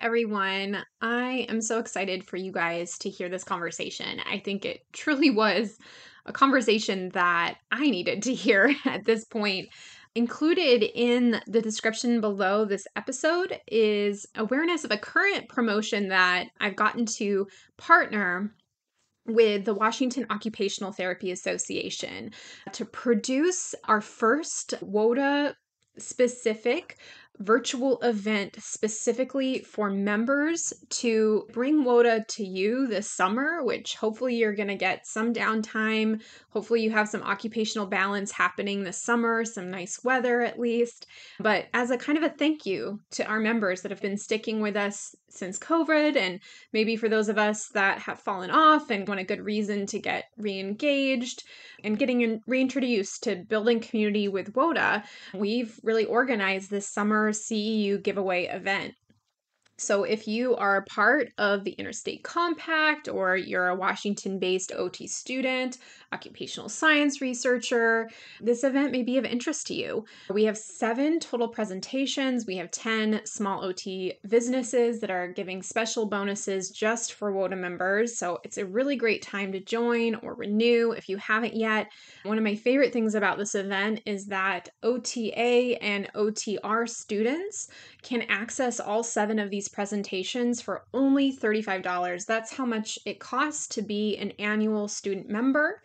everyone. I am so excited for you guys to hear this conversation. I think it truly was a conversation that I needed to hear at this point. Included in the description below this episode is awareness of a current promotion that I've gotten to partner with the Washington Occupational Therapy Association to produce our first WOTA specific virtual event specifically for members to bring WOTA to you this summer, which hopefully you're going to get some downtime. Hopefully you have some occupational balance happening this summer, some nice weather at least. But as a kind of a thank you to our members that have been sticking with us since COVID, and maybe for those of us that have fallen off and want a good reason to get re-engaged and getting reintroduced to building community with WOTA, we've really organized this summer CEU giveaway event. So if you are a part of the Interstate Compact, or you're a Washington-based OT student, occupational science researcher, this event may be of interest to you. We have 7 total presentations. We have 10 small OT businesses that are giving special bonuses just for WOTA members. So it's a really great time to join or renew if you haven't yet. One of my favorite things about this event is that OTA and OTR students can access all 7 of these presentations for only $35. That's how much it costs to be an annual student member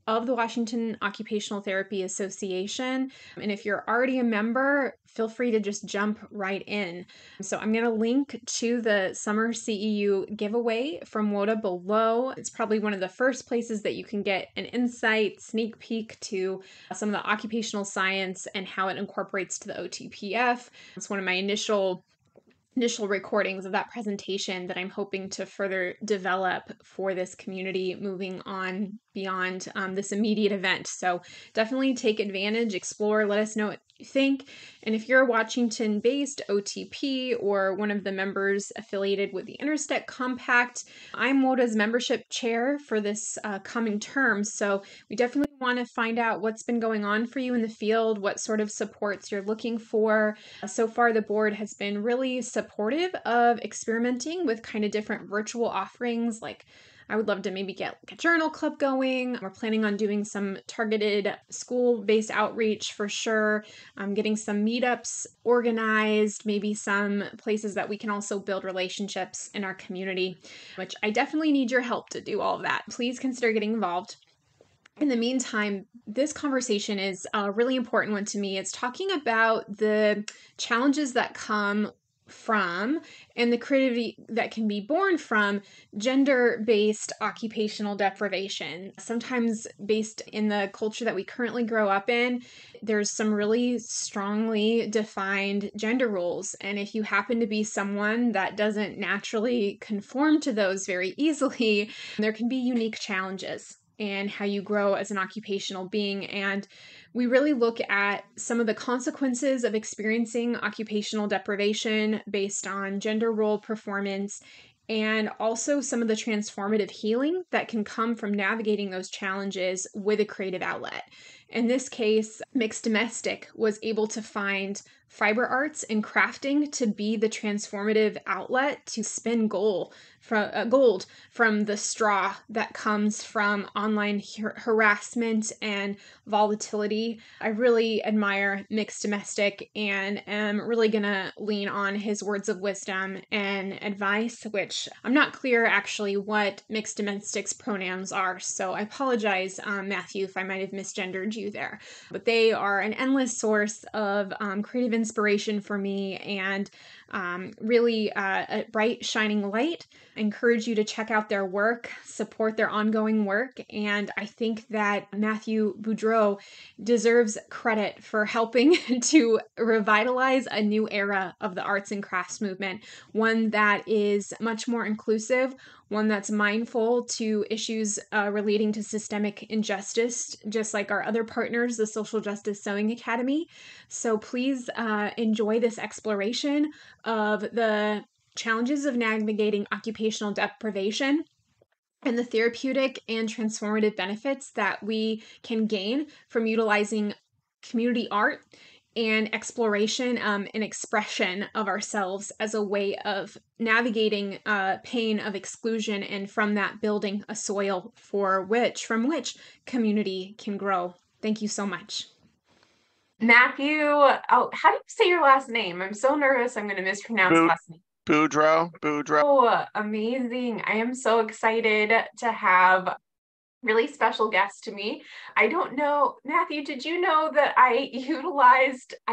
of the Washington Occupational Therapy Association. And if you're already a member, feel free to just jump right in. So I'm going to link to the Summer CEU giveaway from WOTA below. It's probably one of the first places that you can get an insight, sneak peek to some of the occupational science and how it incorporates to the OTPF. It's one of my initial recordings of that presentation that I'm hoping to further develop for this community moving on beyond this immediate event. So definitely take advantage, explore, let us know what you think. And if you're a Washington-based OTP or one of the members affiliated with the Interstate Compact, I'm WOTA's membership chair for this coming term. So we definitely want to find out what's been going on for you in the field, what sort of supports you're looking for. So far, the board has been really supportive of experimenting with kind of different virtual offerings. Like, I would love to maybe get a journal club going. We're planning on doing some targeted school-based outreach for sure, getting some meetups organized, maybe some places that we can also build relationships in our community, which I definitely need your help to do all of that. Please consider getting involved. In the meantime, this conversation is a really important one to me. It's talking about the challenges that come from and the creativity that can be born from gender-based occupational deprivation. Sometimes based in the culture that we currently grow up in, there's some really strongly defined gender roles. And if you happen to be someone that doesn't naturally conform to those very easily, there can be unique challenges and how you grow as an occupational being. And we really look at some of the consequences of experiencing occupational deprivation based on gender role performance, and also some of the transformative healing that can come from navigating those challenges with a creative outlet. In this case, Mixed Domestic was able to find fiber arts and crafting to be the transformative outlet to spin gold from the straw that comes from online harassment and volatility. I really admire Mixed Domestic and am really going to lean on his words of wisdom and advice, which I'm not clear actually what Mixed Domestic's pronouns are. So I apologize, Matthew, if I might have misgendered you there. But they are an endless source of creative inspiration for me, and really a bright, shining light. I encourage you to check out their work, support their ongoing work, and I think that Matthew Boudreaux deserves credit for helping to revitalize a new era of the arts and crafts movement, one that is much more inclusive, one that's mindful to issues relating to systemic injustice, just like our other partners, the Social Justice Sewing Academy. So please enjoy this exploration of the challenges of navigating occupational deprivation and the therapeutic and transformative benefits that we can gain from utilizing community art and exploration and expression of ourselves as a way of navigating pain of exclusion, and from that building a soil from which community can grow. Thank you so much. Matthew, how do you say your last name? I'm so nervous I'm going to mispronounce last name. Boudreaux. Oh, amazing. I am so excited to have really special guest to me. I don't know, Matthew, did you know that I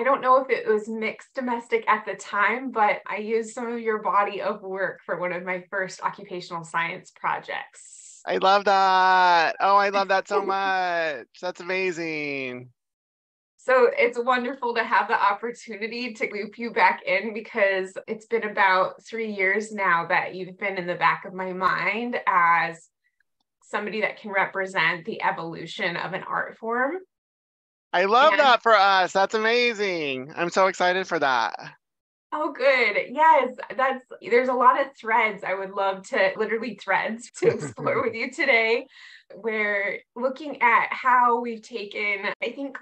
don't know if it was mixed domestic at the time, but I used some of your body of work for one of my first occupational science projects. I love that. Oh, I love that so much. That's amazing. So it's wonderful to have the opportunity to loop you back in, because it's been about 3 years now that you've been in the back of my mind as somebody that can represent the evolution of an art form. I love that for us. That's amazing. I'm so excited for that. Oh, good. Yes, there's a lot of threads I would love to, literally threads, to explore with you today. We're looking at how we've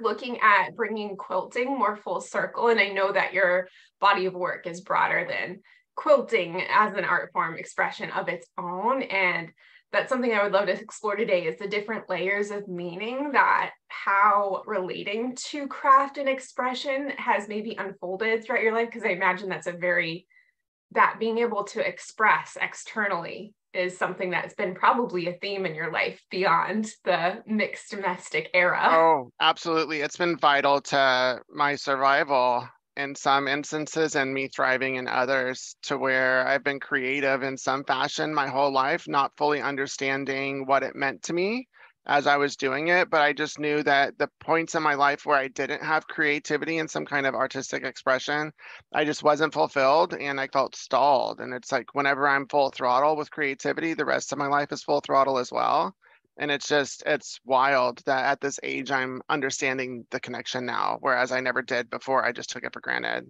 looking at bringing quilting more full circle. And I know that your body of work is broader than quilting as an art form expression of its own. And that's something I would love to explore today, is the different layers of meaning that how relating to craft and expression has maybe unfolded throughout your life. Because I imagine that being able to express externally is something that's been probably a theme in your life beyond the mixed domestic era. Oh, absolutely. It's been vital to my survival in some instances and me thriving in others, to where I've been creative in some fashion my whole life, not fully understanding what it meant to me as I was doing it. But I just knew that the points in my life where I didn't have creativity and some kind of artistic expression, I just wasn't fulfilled and I felt stalled. And it's like, whenever I'm full throttle with creativity, the rest of my life is full throttle as well. And it's wild that at this age, I'm understanding the connection now, whereas I never did before. I just took it for granted.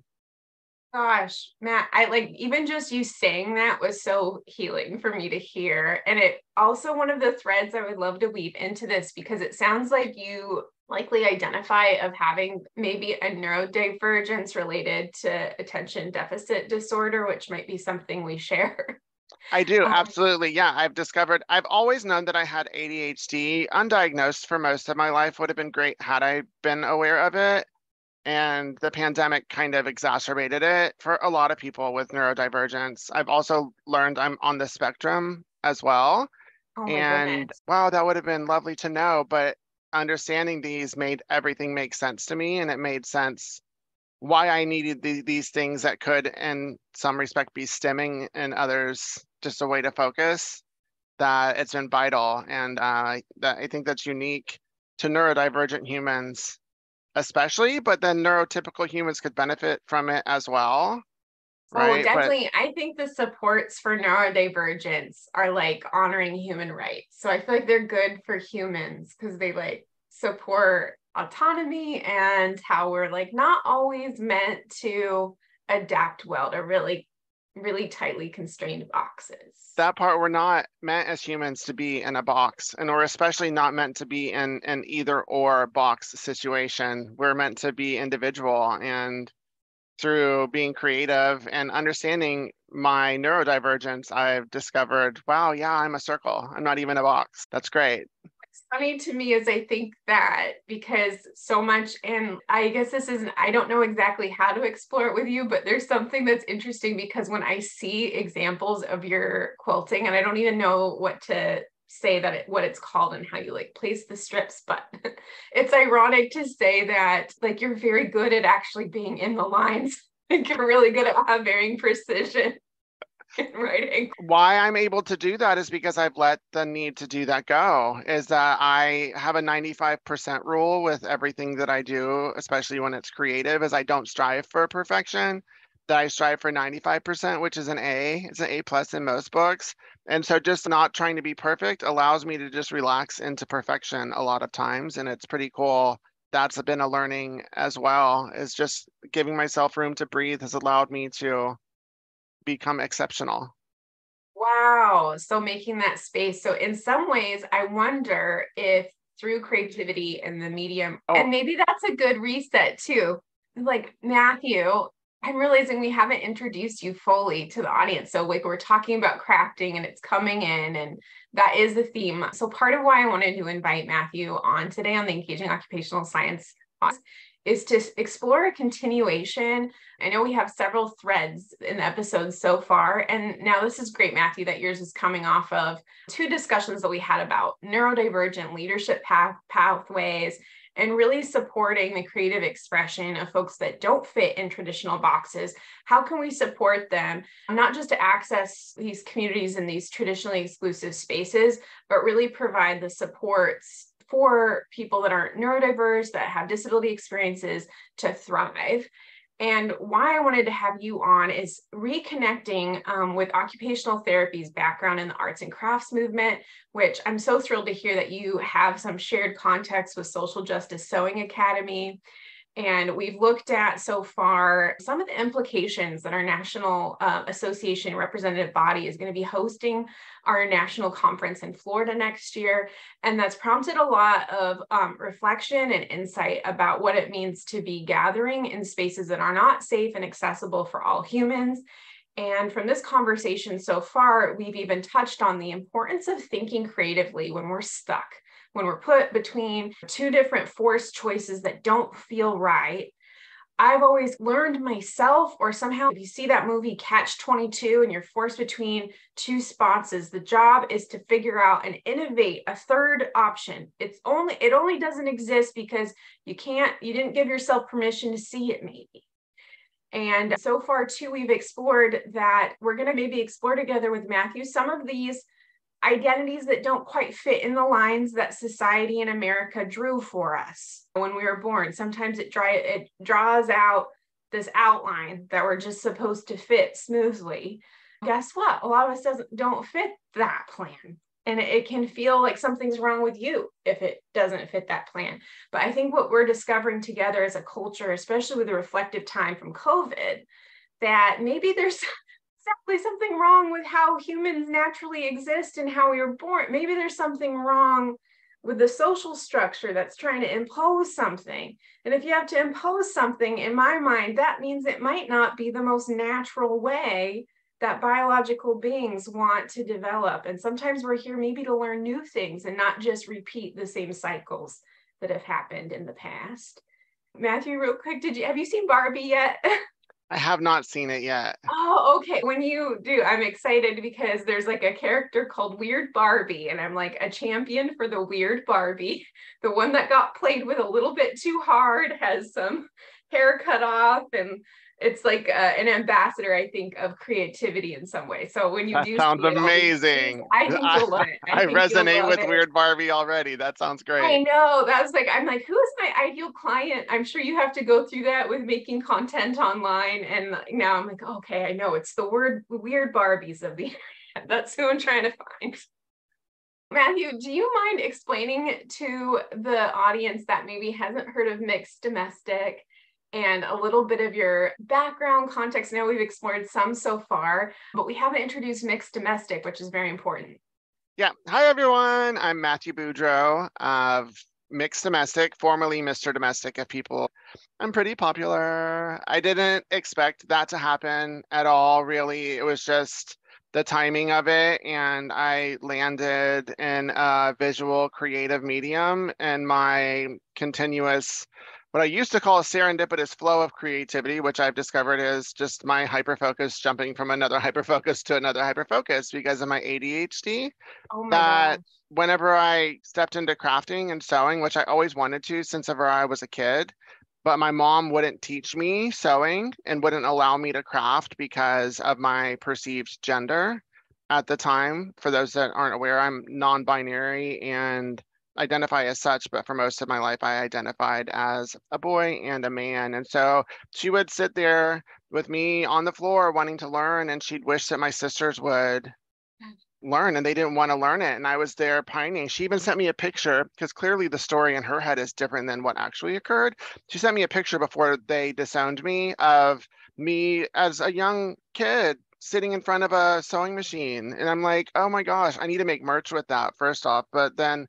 Gosh, Matt, I like, even just you saying that was so healing for me to hear. And it also, one of the threads I would love to weave into this, because it sounds like you likely identify of having maybe a neurodivergence related to attention deficit disorder, which might be something we share. I do, absolutely. Yeah, I've always known that I had ADHD. Undiagnosed for most of my life would have been great had I been aware of it. And the pandemic kind of exacerbated it for a lot of people with neurodivergence. I've also learned I'm on the spectrum as well. Oh my And goodness. wow, that would have been lovely to know. But understanding these made everything make sense to me. And it made sense why I needed these things that could, in some respect, be stimming, and others just a way to focus. That it's been vital, and that I think that's unique to neurodivergent humans, especially. But then neurotypical humans could benefit from it as well, Oh, right? definitely. I think the supports for neurodivergence are like honoring human rights. So I feel like they're good for humans because they like support autonomy and how we're like not always meant to adapt well to really, really tightly constrained boxes. That part, we're not meant as humans to be in a box, and we're especially not meant to be in an either or box situation. We're meant to be individual, and through being creative and understanding my neurodivergence, I've discovered, wow, yeah, I'm a circle. I'm not even a box. That's great. What's funny to me is I think that because so much, and I guess I don't know exactly how to explore it with you, but there's something that's interesting because when I see examples of your quilting, and I don't even know what to say what it's called and how you like place the strips, but it's ironic to say that like you're very good at actually being in the lines. Like you're really good at varying precision in writing. Why I'm able to do that is because I've let the need to do that go. Is that I have a 95% rule with everything that I do, especially when it's creative, is I don't strive for perfection, that I strive for 95%, which is an A. It's an A+ in most books. And so just not trying to be perfect allows me to just relax into perfection a lot of times. And it's pretty cool. That's been a learning as well, is just giving myself room to breathe has allowed me to become exceptional. Wow. So making that space. So in some ways, I wonder if through creativity and the medium, and maybe that's a good reset too. like, Matthew, I'm realizing we haven't introduced you fully to the audience. So like, we're talking about crafting and it's coming in, and that is the theme. So part of why I wanted to invite Matthew on today on the Engaging Occupational Science is to explore a continuation. I know we have several threads in the episodes so far, and now this is great, Matthew, that yours is coming off of 2 discussions that we had about neurodivergent leadership pathways, and really supporting the creative expression of folks that don't fit in traditional boxes. How can we support them, not just to access these communities in these traditionally exclusive spaces, but really provide the supports for people that aren't neurodiverse, that have disability experiences, to thrive. And why I wanted to have you on is reconnecting with occupational therapy's background in the arts and crafts movement, which I'm so thrilled to hear that you have some shared context with Social Justice Sewing Academy. And we've looked at so far some of the implications that our National Association representative body is going to be hosting our national conference in Florida next year. And that's prompted a lot of reflection and insight about what it means to be gathering in spaces that are not safe and accessible for all humans. And from this conversation so far, we've even touched on the importance of thinking creatively when we're stuck, when we're put between 2 different forced choices that don't feel right. I've always learned myself, or somehow, if you see that movie Catch-22 and you're forced between 2 spots, is the job is to figure out and innovate a third option. It only doesn't exist because you didn't give yourself permission to see it, maybe. And so far too, we've explored that. We're going to maybe explore together with Matthew some of these identities that don't quite fit in the lines that society in America drew for us when we were born. Sometimes it draws out this outline that we're just supposed to fit smoothly. Guess what? A lot of us don't fit that plan. And it can feel like something's wrong with you if it doesn't fit that plan. But I think what we're discovering together as a culture, especially with the reflective time from COVID, that maybe there's exactly something wrong with how humans naturally exist and how we were born. Maybe there's something wrong with the social structure that's trying to impose something. And if you have to impose something, in my mind, that means it might not be the most natural way that biological beings want to develop. And sometimes we're here maybe to learn new things and not just repeat the same cycles that have happened in the past. Matthew, real quick, have you seen Barbie yet? I have not seen it yet. Oh, okay. When you do, I'm excited because there's like a character called Weird Barbie, and I'm like a champion for the Weird Barbie. The one that got played with a little bit too hard, has some hair cut off, and it's like an ambassador, I think, of creativity in some way. So when you that do sounds see it, amazing. I think you'll love it. I resonate with Weird Barbie already. That sounds great. I know. That's like, I'm like, who is my ideal client? I'm sure you have to go through that with making content online. And now I'm like, okay, I know it's the weird Barbies of the internet. That's who I'm trying to find. Matthew, do you mind explaining to the audience that maybe hasn't heard of mixed domestic and a little bit of your background context? I know we've explored some so far, but we haven't introduced mixed domestic, which is very important. Yeah. Hi, everyone. I'm Matthew Boudreaux of Mixed Domestic, formerly Mr. Domestic if people. I'm pretty popular. I didn't expect that to happen at all, really. It was just the timing of it. And I landed in a visual creative medium, and my continuous, what I used to call a serendipitous flow of creativity, which I've discovered is just my hyperfocus jumping from another hyperfocus to another hyperfocus because of my ADHD. Oh my that gosh. Whenever I stepped into crafting and sewing, which I always wanted to since ever I was a kid, but my mom wouldn't teach me sewing and wouldn't allow me to craft because of my perceived gender at the time. For those that aren't aware, I'm non-binary and identify as such, but for most of my life, I identified as a boy and a man. And so she would sit there with me on the floor wanting to learn, and she'd wish that my sisters would learn, and they didn't want to learn it. And I was there pining. She even sent me a picture, because clearly the story in her head is different than what actually occurred. She sent me a picture before they disowned me of me as a young kid sitting in front of a sewing machine. And I'm like, oh my gosh, I need to make merch with that first off. But then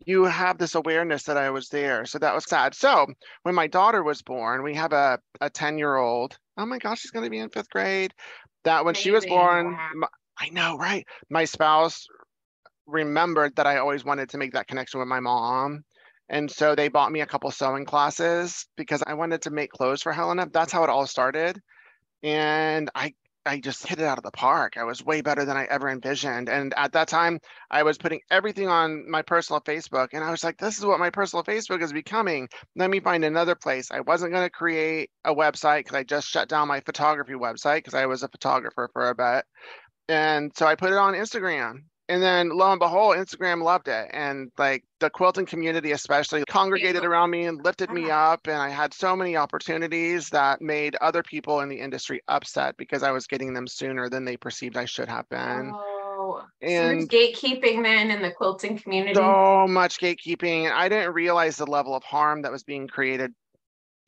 you have this awareness that I was there. So that was sad. So when my daughter was born, we have a 10-year-old. Oh my gosh, she's going to be in 5th grade. That when she was Amazing. born, Wow. I know, right? My spouse remembered that I always wanted to make that connection with my mom. And so they bought me a couple sewing classes because I wanted to make clothes for Helena. That's how it all started. And I just hit it out of the park. I was way better than I ever envisioned. And at that time, I was putting everything on my personal Facebook. And I was like, this is what my personal Facebook is becoming. Let me find another place. I wasn't going to create a website because I just shut down my photography website because I was a photographer for a bit. And so I put it on Instagram. And then lo and behold, Instagram loved it. And like the quilting community, especially, congregated around me and lifted me up. And I had so many opportunities that made other people in the industry upset because I was getting them sooner than they perceived I should have been. Oh, so there's And gatekeeping then in the quilting community. so much gatekeeping. And I didn't realize the level of harm that was being created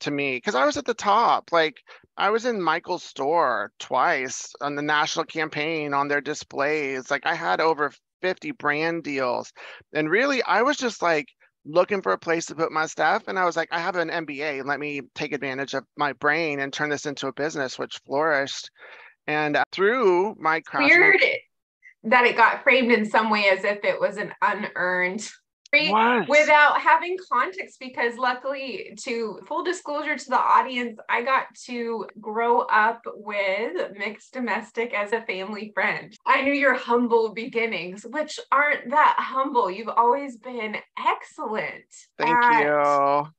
to me because I was at the top. Like I was in Michael's store twice on the national campaign on their displays. Like I had over 50 brand deals. And really, I was just like looking for a place to put my stuff. And I was like, I have an MBA. Let me take advantage of my brain and turn this into a business, which flourished. And through my craftsman, Weird that it got framed in some way as if it was an unearned what? without having context, because luckily, to full disclosure to the audience, I got to grow up with mixed domestic as a family friend. I knew your humble beginnings, which aren't that humble. You've always been excellent Thank at you.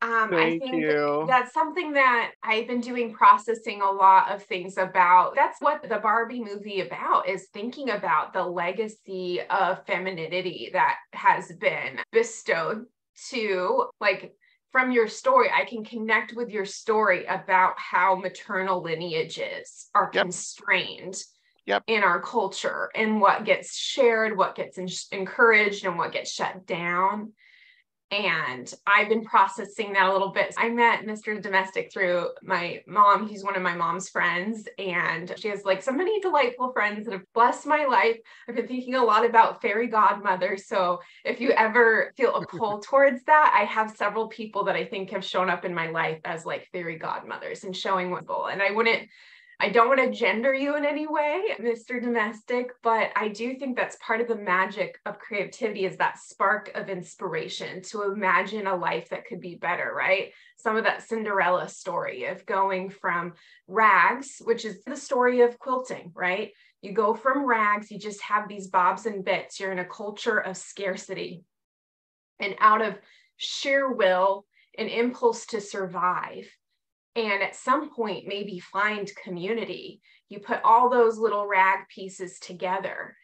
I Thank think you. that's something that I've been doing, processing a lot of things about. That's what the Barbie movie about, is thinking about the legacy of femininity that has been bestowed to, like, from your story, I can connect with your story about how maternal lineages are Yep. constrained Yep. in our culture, and what gets shared, what gets encouraged, and what gets shut down. And I've been processing that a little bit. I met Mr. Domestic through my mom. He's one of my mom's friends, and she has like so many delightful friends that have blessed my life. I've been thinking a lot about fairy godmothers. So if you ever feel a pull towards that, I have several people that I think have shown up in my life as like fairy godmothers and showing what. And I don't want to gender you in any way, Mr. Domestic, but I do think that's part of the magic of creativity, is that spark of inspiration to imagine a life that could be better, right? Some of that Cinderella story of going from rags, which is the story of quilting, right? You go from rags, you just have these bobs and bits. You're in a culture of scarcity. And out of sheer will and impulse to survive, and at some point maybe find community, you put all those little rag pieces together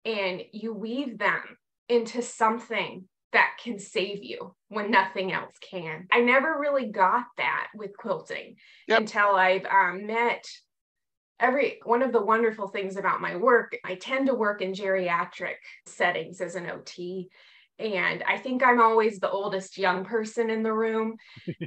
and you weave them into something that can save you when nothing else can. I never really got that with quilting until I've met one of the wonderful things about my work. I tend to work in geriatric settings as an OT. And I think I'm always the oldest young person in the room.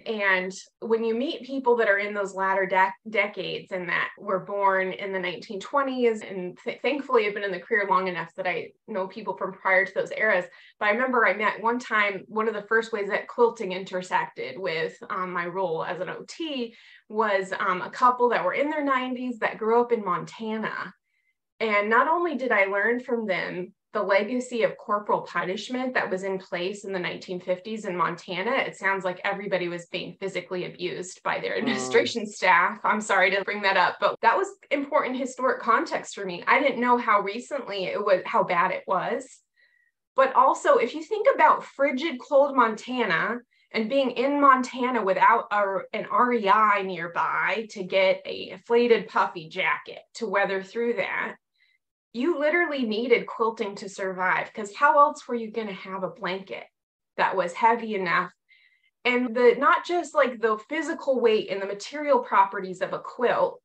And when you meet people that are in those latter decades and that were born in the 1920s, and thankfully I've been in the career long enough that I know people from prior to those eras. But I remember I met one time, one of the first ways that quilting intersected with my role as an OT was a couple that were in their 90s that grew up in Montana. And not only did I learn from them the legacy of corporal punishment that was in place in the 1950s in Montana, it sounds like everybody was being physically abused by their administration staff. I'm sorry to bring that up, but that was important historic context for me. I didn't know how recently it was, how bad it was. But also, if you think about frigid, cold Montana and being in Montana without an REI nearby to get a inflated puffy jacket to weather through that, you literally needed quilting to survive, because how else were you going to have a blanket that was heavy enough? And not just like the physical weight and the material properties of a quilt,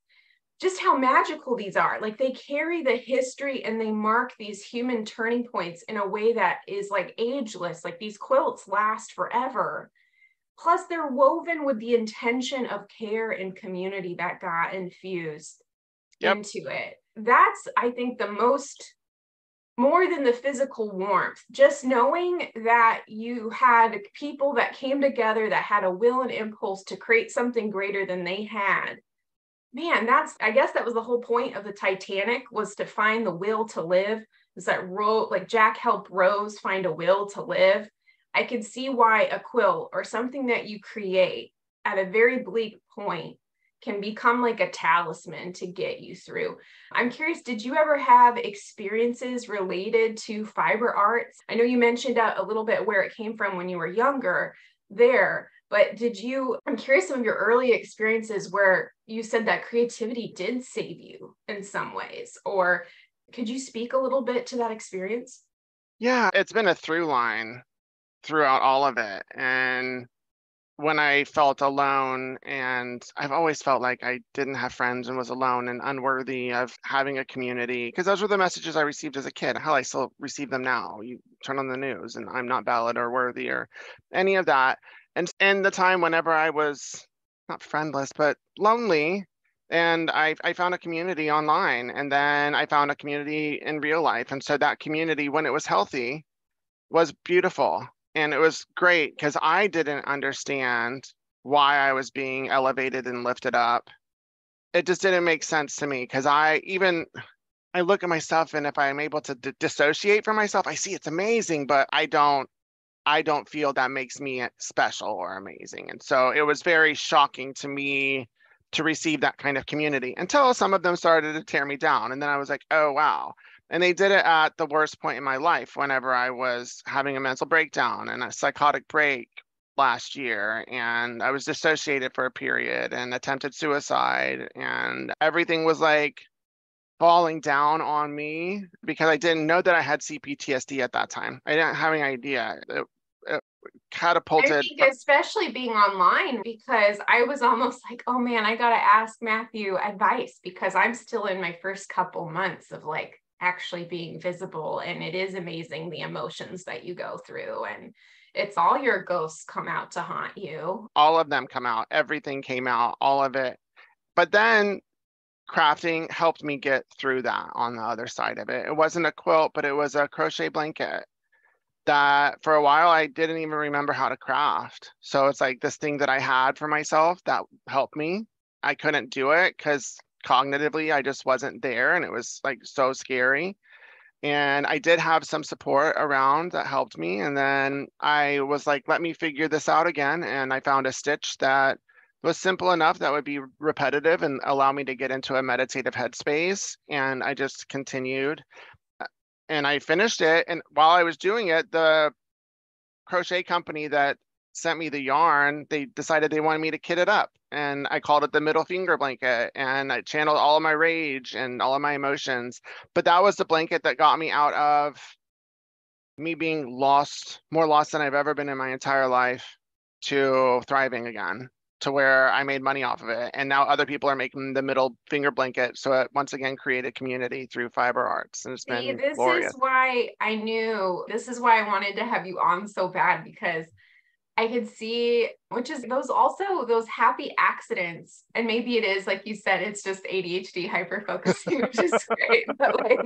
just how magical these are. Like they carry the history and they mark these human turning points in a way that is like ageless. Like these quilts last forever. Plus they're woven with the intention of care and community that got infused into it. That's, I think, the most more than the physical warmth, just knowing that you had people that came together that had a will and impulse to create something greater than they had. Man, I guess that was the whole point of the Titanic, was to find the will to live. Is that like Jack helped Rose find a will to live. I could see why a quilt or something that you create at a very bleak point can become like a talisman to get you through. I'm curious, did you ever have experiences related to fiber arts? I know you mentioned a little bit where it came from when you were younger there, but I'm curious some of your early experiences where you said that creativity did save you in some ways, or could you speak a little bit to that experience? Yeah, it's been a through line throughout all of it. And when I felt alone, and I've always felt like I didn't have friends and was alone and unworthy of having a community, because those were the messages I received as a kid. Hell, I still receive them now. You turn on the news and I'm not valid or worthy or any of that. And the time whenever I was not friendless, but lonely, and I found a community online, and then I found a community in real life. And so that community, when it was healthy, was beautiful. And it was great because I didn't understand why I was being elevated and lifted up. It just didn't make sense to me, because I look at myself, and if I'm able to dissociate from myself, I see it's amazing, but I don't feel that makes me special or amazing. And so it was very shocking to me to receive that kind of community, until some of them started to tear me down. And then I was like, oh, wow. And they did it at the worst point in my life, whenever I was having a mental breakdown and a psychotic break last year. And I was dissociated for a period and attempted suicide. And everything was like falling down on me, because I didn't know that I had CPTSD at that time. I didn't have any idea. It catapulted. I think especially being online, because I was almost like, oh man, I got to ask Matthew advice, because I'm still in my first couple months of like actually being visible. And it is amazing the emotions that you go through, and it's all your ghosts come out to haunt you. All of them come out. Everything came out, all of it. But then crafting helped me get through that on the other side of it. It wasn't a quilt, but it was a crochet blanket that for a while I didn't even remember how to craft. So it's like this thing that I had for myself that helped me. I couldn't do it because cognitively I just wasn't there, and it was like so scary. And I did have some support around that helped me. And then I was like, let me figure this out again. And I found a stitch that was simple enough that would be repetitive and allow me to get into a meditative headspace. And I just continued, and I finished it. And while I was doing it, the crochet company that sent me the yarn, they decided they wanted me to kit it up. And I called it the middle finger blanket, and I channeled all of my rage and all of my emotions. But that was the blanket that got me out of me being lost, more lost than I've ever been in my entire life, to thriving again, to where I made money off of it. And now other people are making the middle finger blanket. So it once again created community through fiber arts. And it's been glorious. This is why I wanted to have you on so bad, because I could see, which is those happy accidents. And maybe it is, like you said, it's just ADHD hyperfocusing, which is great. But like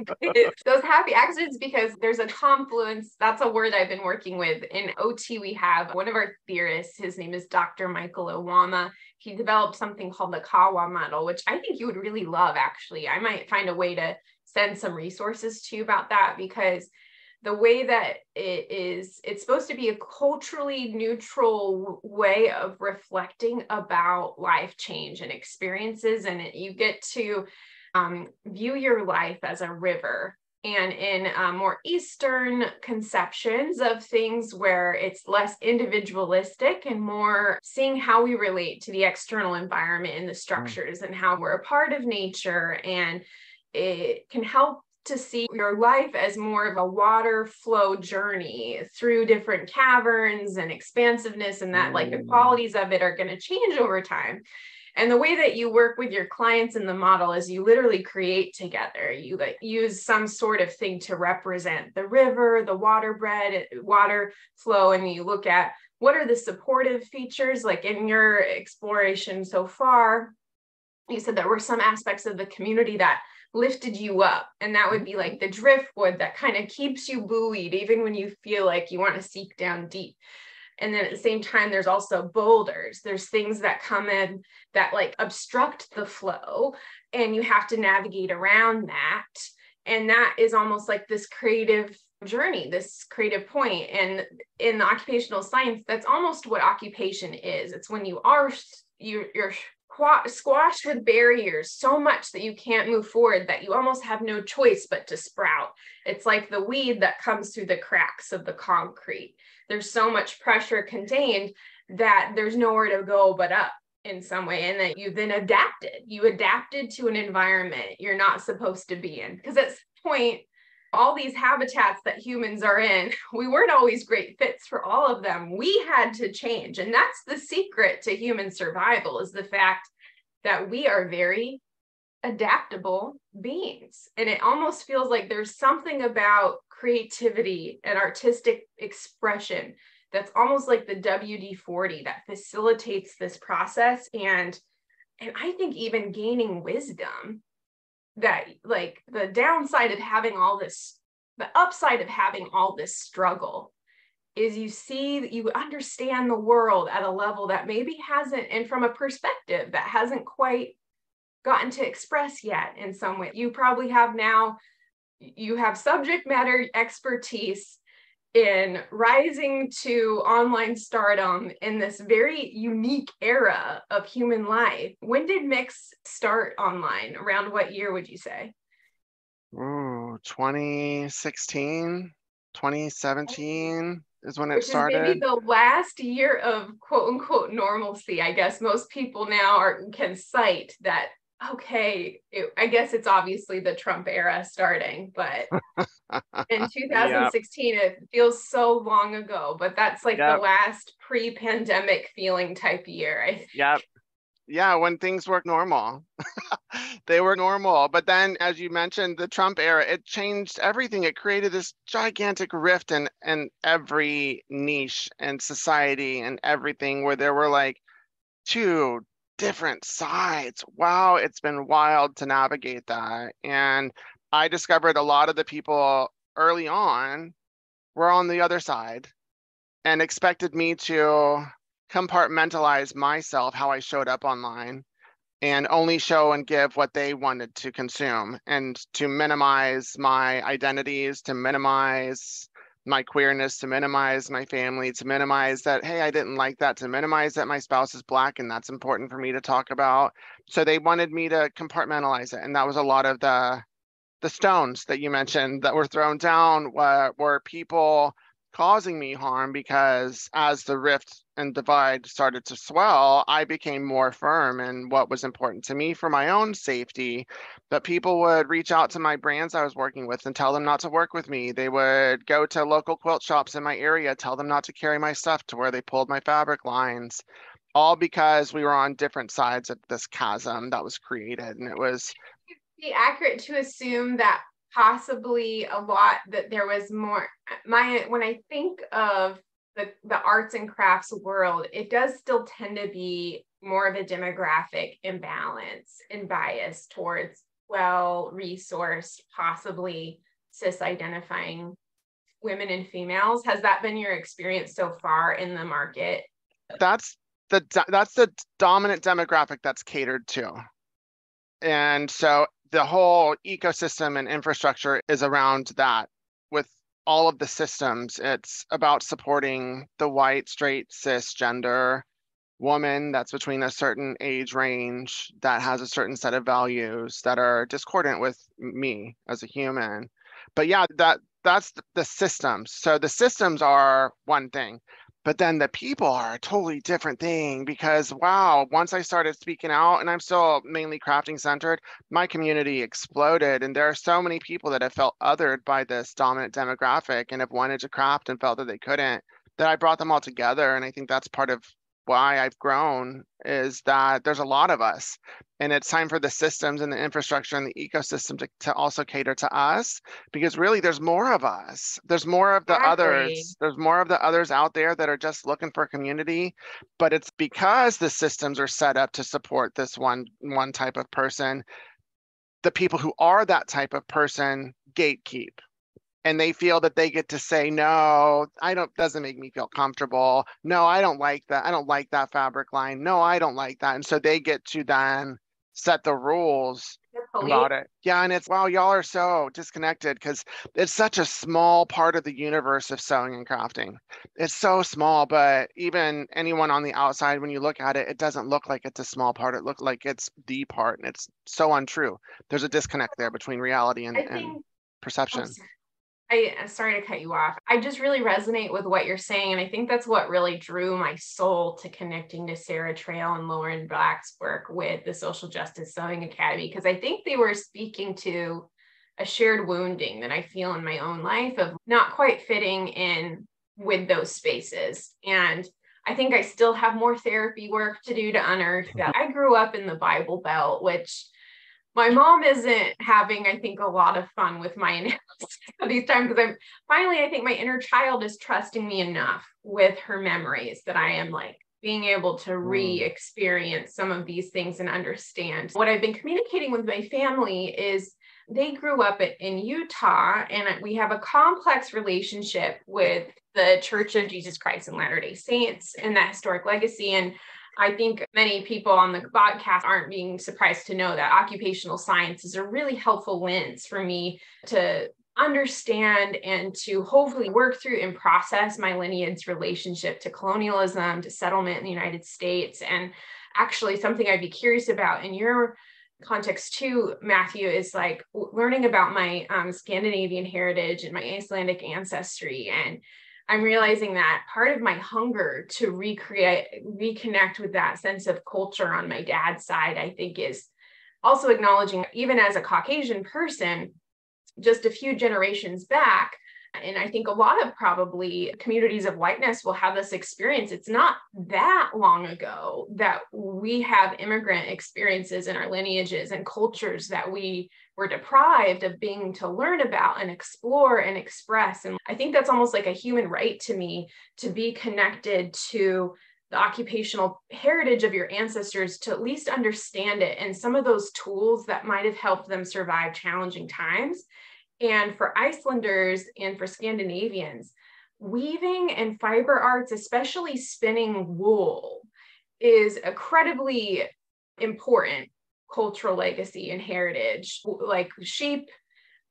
those happy accidents, because there's a confluence. That's a word I've been working with. In OT, we have one of our theorists, his name is Dr. Michael Owama. He developed something called the Kawa model, which I think you would really love, actually. I might find a way to send some resources to you about that, because the way that it's supposed to be a culturally neutral way of reflecting about life change and experiences. And you get to view your life as a river. And in more Eastern conceptions of things, where it's less individualistic and more seeing how we relate to the external environment and the structures and how we're a part of nature. And it can help to see your life as more of a water flow journey through different caverns and expansiveness, and that like the qualities of it are going to change over time. And the way that you work with your clients in the model is you literally create together. You like use some sort of thing to represent the river, the water flow, and you look at what are the supportive features. Like in your exploration so far, you said there were some aspects of the community that lifted you up. And that would be like the driftwood that kind of keeps you buoyed, even when you feel like you want to sink down deep. And then at the same time, there's also boulders. There's things that come in that like obstruct the flow, and you have to navigate around that. And that is almost like this creative journey, this creative point. And in the occupational science, that's almost what occupation is. It's when you're squashed with barriers so much that you can't move forward, that you almost have no choice but to sprout. It's like the weed that comes through the cracks of the concrete. There's so much pressure contained that there's nowhere to go but up in some way. And that you then adapted to an environment you're not supposed to be in. Because at some point, all these habitats that humans are in, we weren't always great fits for all of them. We had to change. And that's the secret to human survival, is the fact that we are very adaptable beings. And it almost feels like there's something about creativity and artistic expression that's almost like the WD-40 that facilitates this process. And I think even gaining wisdom, that like the downside of having all this, the upside of having all this struggle is you understand the world at a level that maybe hasn't, and from a perspective that hasn't quite gotten to express yet in some way. You probably have now, you have subject matter expertise in rising to online stardom in this very unique era of human life. When did Mix start online? Around what year would you say? Ooh, 2016, 2017 is when it Which started. is maybe the last year of quote unquote normalcy. I guess most people now can cite that, okay, I guess it's obviously the Trump era starting, but in 2016, yep. It feels so long ago, but that's like the last pre-pandemic feeling type year. Yep. Yeah, when things were normal. They were normal. But then, as you mentioned, the Trump era, it changed everything. It created this gigantic rift in every niche and society and everything, where there were like two different sides. Wow, it's been wild to navigate that. And I discovered a lot of the people early on were on the other side and expected me to compartmentalize myself, how I showed up online, and only show and give what they wanted to consume, and to minimize my identities, to minimize my queerness, to minimize my family, to minimize that, hey, I didn't like that, to minimize that my spouse is Black and that's important for me to talk about. So they wanted me to compartmentalize it. And that was a lot of the stones that you mentioned that were thrown down, were people causing me harm, because as the rift and divide started to swell, I became more firm in what was important to me for my own safety. But people would reach out to my brands I was working with and tell them not to work with me. They would go to local quilt shops in my area, tell them not to carry my stuff to where they pulled my fabric lines, all because we were on different sides of this chasm that was created. And it was be accurate to assume that possibly a lot that there was more. When I think of the arts and crafts world, it does still tend to be more of a demographic imbalance and bias towards well-resourced, possibly cis-identifying women and females. Has that been your experience so far in the market? That's the dominant demographic that's catered to. And so the whole ecosystem and infrastructure is around that. With all of the systems, it's about supporting the white, straight, cisgender woman that's between a certain age range, that has a certain set of values that are discordant with me as a human. But yeah, that's the systems. So the systems are one thing, but then the people are a totally different thing, because wow, once I started speaking out, and I'm still mainly crafting centered, my community exploded. And there are so many people that have felt othered by this dominant demographic and have wanted to craft and felt that they couldn't, that I brought them all together. And I think that's part of why I've grown, is that there's a lot of us, and it's time for the systems and the infrastructure and the ecosystem to also cater to us, because really there's more of us. There's more of the others. There's more of the others out there that are just looking for community, but it's because the systems are set up to support this one type of person. the people who are that type of person gatekeep. And they feel that they get to say, no, doesn't make me feel comfortable. No, I don't like that. I don't like that fabric line. No, I don't like that. And so they get to then set the rules about it. Yeah. And it's, wow, y'all are so disconnected because it's such a small part of the universe of sewing and crafting. It's so small, but even anyone on the outside, when you look at it, it doesn't look like it's a small part. It looks like it's the part, and it's so untrue. There's a disconnect there between reality and perception. Sorry to cut you off. I just really resonate with what you're saying. And I think that's what really drew my soul to connecting to Sarah Trail and Lauren Black's work with the Social Justice Sewing Academy, because I think they were speaking to a shared wounding that I feel in my own life of not quite fitting in with those spaces. And I think I still have more therapy work to do to unearth that. I grew up in the Bible Belt, which my mom isn't having, I think, a lot of fun with my analysis at these times, because I think my inner child is trusting me enough with her memories that I am like being able to re-experience some of these things and understand. What I've been communicating with my family is they grew up in Utah, and we have a complex relationship with the Church of Jesus Christ and Latter-day Saints and that historic legacy. And I think many people on the podcast aren't being surprised to know that occupational science is a really helpful lens for me to understand and to hopefully work through and process my lineage relationship to colonialism, to settlement in the United States. And actually something I'd be curious about in your context too, Matthew, is like learning about my Scandinavian heritage and my Icelandic ancestry. And I'm realizing that part of my hunger to reconnect with that sense of culture on my dad's side, I think, is also acknowledging, even as a Caucasian person, just a few generations back, and I think a lot of probably communities of whiteness will have this experience. It's not that long ago that we have immigrant experiences in our lineages and cultures that we were deprived of being to learn about and explore and express. And I think that's almost like a human right to me, to be connected to the occupational heritage of your ancestors, to at least understand it and some of those tools that might have helped them survive challenging times. And for Icelanders and for Scandinavians, weaving and fiber arts, especially spinning wool, is incredibly important cultural legacy and heritage. Like sheep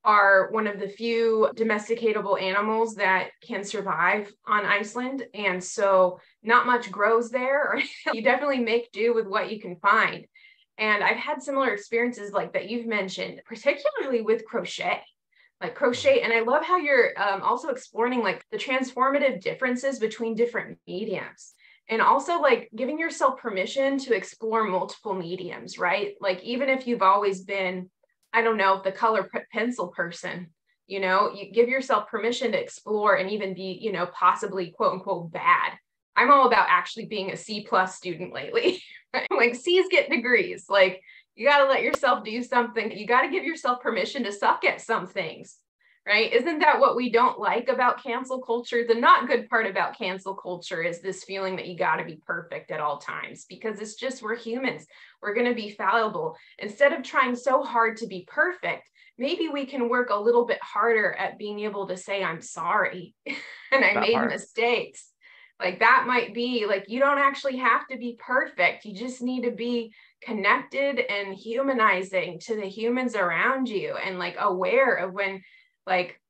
are one of the few domesticatable animals that can survive on Iceland. And so not much grows there. You definitely make do with what you can find. And I've had similar experiences like that you've mentioned, particularly with crochet. And I love how you're also exploring like the transformative differences between different mediums, and also like giving yourself permission to explore multiple mediums, right? Like even if you've always been, I don't know, the color pencil person, you give yourself permission to explore and even be, possibly quote unquote bad. I'm all about actually being a C+ student lately. Like C's get degrees. Like you got to let yourself do something. You got to give yourself permission to suck at some things, right? Isn't that what we don't like about cancel culture? The not good part about cancel culture is this feeling that you got to be perfect at all times, because it's just, we're humans. We're going to be fallible. Instead of trying so hard to be perfect, maybe we can work a little bit harder at being able to say, I'm sorry, and I made mistakes. Like that might be like, you don't actually have to be perfect. You just need to be connected and humanizing to the humans around you, and like aware of when, like,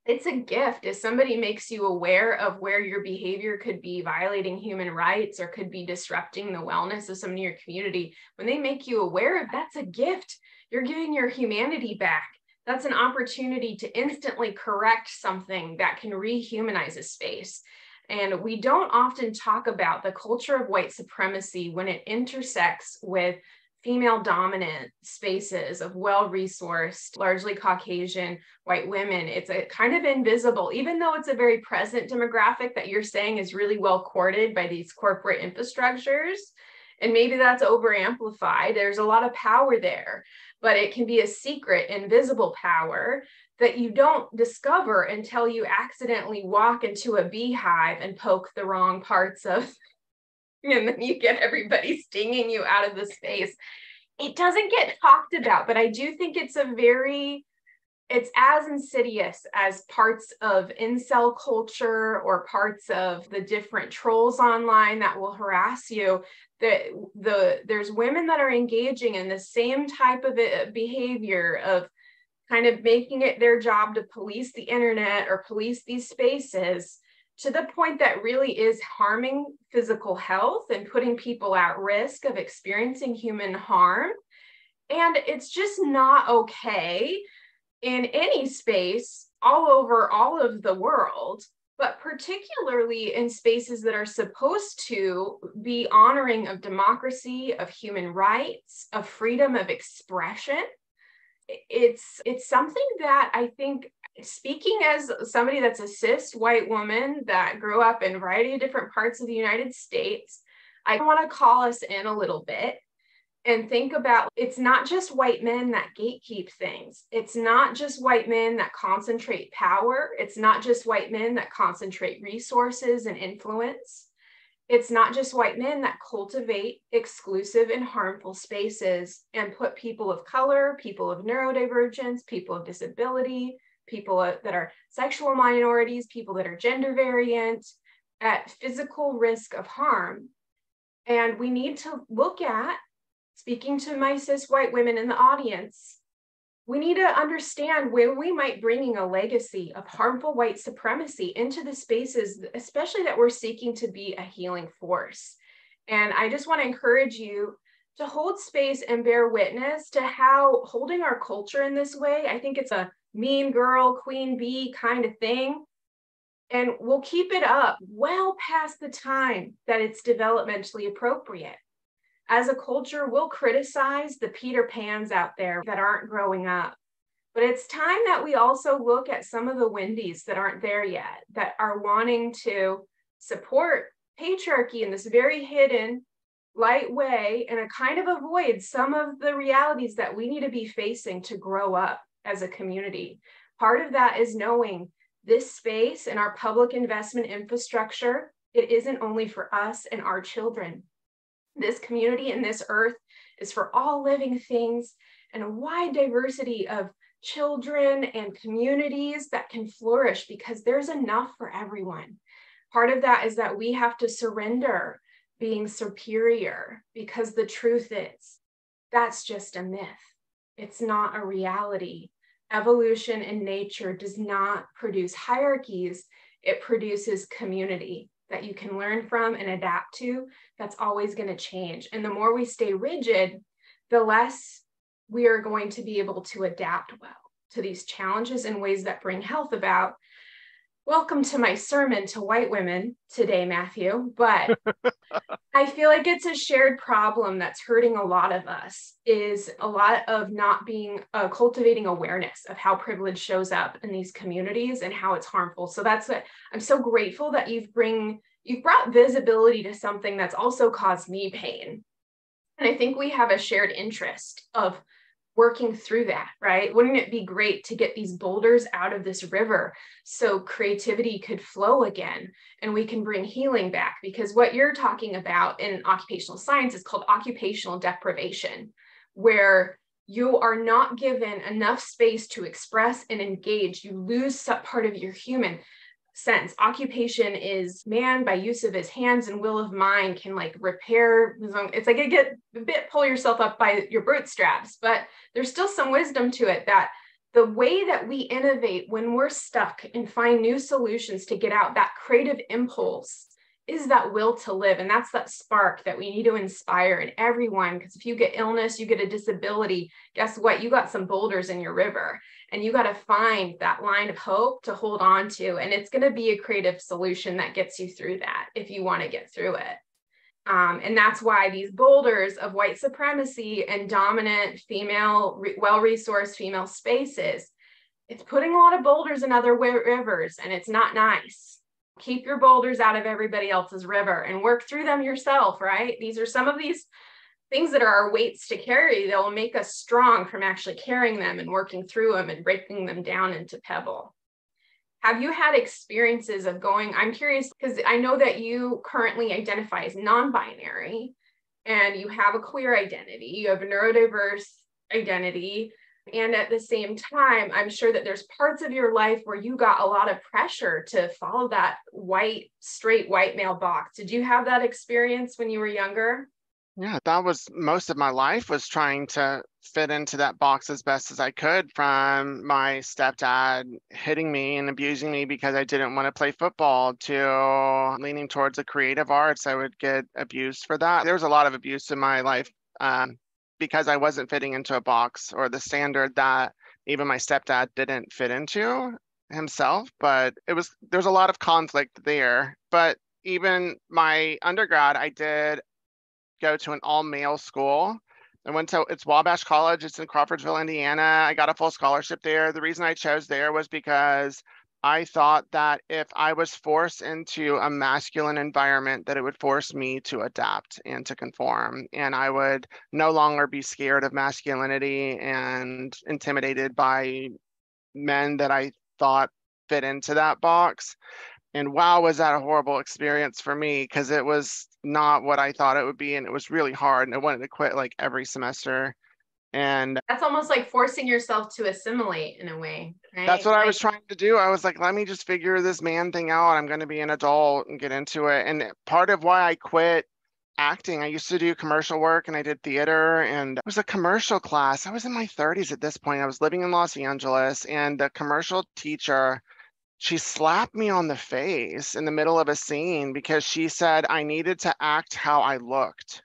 it's a gift if somebody makes you aware of where your behavior could be violating human rights or could be disrupting the wellness of someone in your community. When they make you aware of that's a gift. You're giving your humanity back. That's an opportunity to instantly correct something that can rehumanize a space. And we don't often talk about the culture of white supremacy when it intersects with female dominant spaces of well-resourced, largely Caucasian white women. It's a kind of invisible, even though it's a very present demographic that you're saying is really well courted by these corporate infrastructures. And maybe that's over amplified. There's a lot of power there, but it can be a secret, invisible power that you don't discover until you accidentally walk into a beehive and poke the wrong parts of, and then you get everybody stinging you out of the space. it doesn't get talked about, but I do think it's as insidious as parts of incel culture or parts of the different trolls online that will harass you. There's women that are engaging in the same type of behavior of kind of making it their job to police the internet or police these spaces to the point that really is harming physical health and putting people at risk of experiencing human harm. And it's just not okay in any space all over all of the world, but particularly in spaces that are supposed to be honoring of democracy, of human rights, of freedom of expression. It's something that I think, speaking as somebody that's a cis white woman that grew up in a variety of different parts of the United States, I want to call us in a little bit and think about, it's not just white men that gatekeep things. It's not just white men that concentrate power. It's not just white men that concentrate resources and influence. It's not just white men that cultivate exclusive and harmful spaces and put people of color, people of neurodivergence, people of disability, people that are sexual minorities, people that are gender variant at physical risk of harm. And we need to look at, speaking to my cis white women in the audience, we need to understand where we might bringing a legacy of harmful white supremacy into the spaces, especially that we're seeking to be a healing force. And I just want to encourage you to hold space and bear witness to how holding our culture in this way, I think it's a mean girl, queen bee kind of thing. And we'll keep it up well past the time that it's developmentally appropriate. As a culture, we'll criticize the Peter Pans out there that aren't growing up. But it's time that we also look at some of the Wendy's that aren't there yet, that are wanting to support patriarchy in this very hidden, light way, and kind of avoid some of the realities that we need to be facing to grow up as a community. Part of that is knowing this space and our public investment infrastructure, it isn't only for us and our children. This community and this earth is for all living things and a wide diversity of children and communities that can flourish because there's enough for everyone. Part of that is that we have to surrender being superior because the truth is that's just a myth. It's not a reality. Evolution in nature does not produce hierarchies. It produces community that you can learn from and adapt to. That's always going to change. And the more we stay rigid, the less we are going to be able to adapt well to these challenges in ways that bring health about. Welcome to my sermon to white women today, Matthew. But I feel like it's a shared problem that's hurting a lot of us, is a lot of not being cultivating awareness of how privilege shows up in these communities and how it's harmful. So that's what I'm so grateful that you've brought visibility to something that's also caused me pain. And I think we have a shared interest of working through that, right? Wouldn't it be great to get these boulders out of this river so creativity could flow again and we can bring healing back? Because what you're talking about in occupational science is called occupational deprivation, where you are not given enough space to express and engage. You lose some part of your human sense. Occupation is man by use of his hands and will of mind can like repair his own. It's like it get a bit pull yourself up by your bootstraps, but there's still some wisdom to it that the way that we innovate when we're stuck and find new solutions to get out, that creative impulse is that will to live. And that's that spark that we need to inspire in everyone. Because if you get illness, you get a disability, guess what? You got some boulders in your river and you got to find that line of hope to hold on to. And it's going to be a creative solution that gets you through that if you want to get through it. And that's why these boulders of white supremacy and dominant female, well-resourced female spaces, it's putting a lot of boulders in other rivers, and it's not nice. Keep your boulders out of everybody else's river and work through them yourself, right? These are some of these things that are our weights to carry that will make us strong from actually carrying them and working through them and breaking them down into pebble. Have you had experiences of going, I'm curious, because I know that you currently identify as non-binary. and you have a queer identity, you have a neurodiverse identity. And at the same time, I'm sure that there's parts of your life where you got a lot of pressure to follow that straight white male box. Did you have that experience when you were younger? Yeah, that was most of my life, was trying to fit into that box as best as I could, from my stepdad hitting me and abusing me because I didn't want to play football, to leaning towards the creative arts. I would get abused for that. There was a lot of abuse in my life because I wasn't fitting into a box or the standard that even my stepdad didn't fit into himself. But there's a lot of conflict there. But even my undergrad, I did go to an all-male school. I went to, it's Wabash College. It's in Crawfordsville, Indiana. I got a full scholarship there. The reason I chose there was because I thought that if I was forced into a masculine environment, that it would force me to adapt and to conform. And I would no longer be scared of masculinity and intimidated by men that I thought fit into that box. And wow, was that a horrible experience for me, because it was not what I thought it would be. And it was really hard. And I wanted to quit like every semester. And that's almost like forcing yourself to assimilate in a way, right? That's what I was trying to do. I was like, let me just figure this man thing out. I'm going to be an adult and get into it. And part of why I quit acting, I used to do commercial work and I did theater, and it was a commercial class. I was in my 30s at this point. I was living in Los Angeles, and the commercial teacher, she slapped me on the face in the middle of a scene because she said I needed to act how I looked.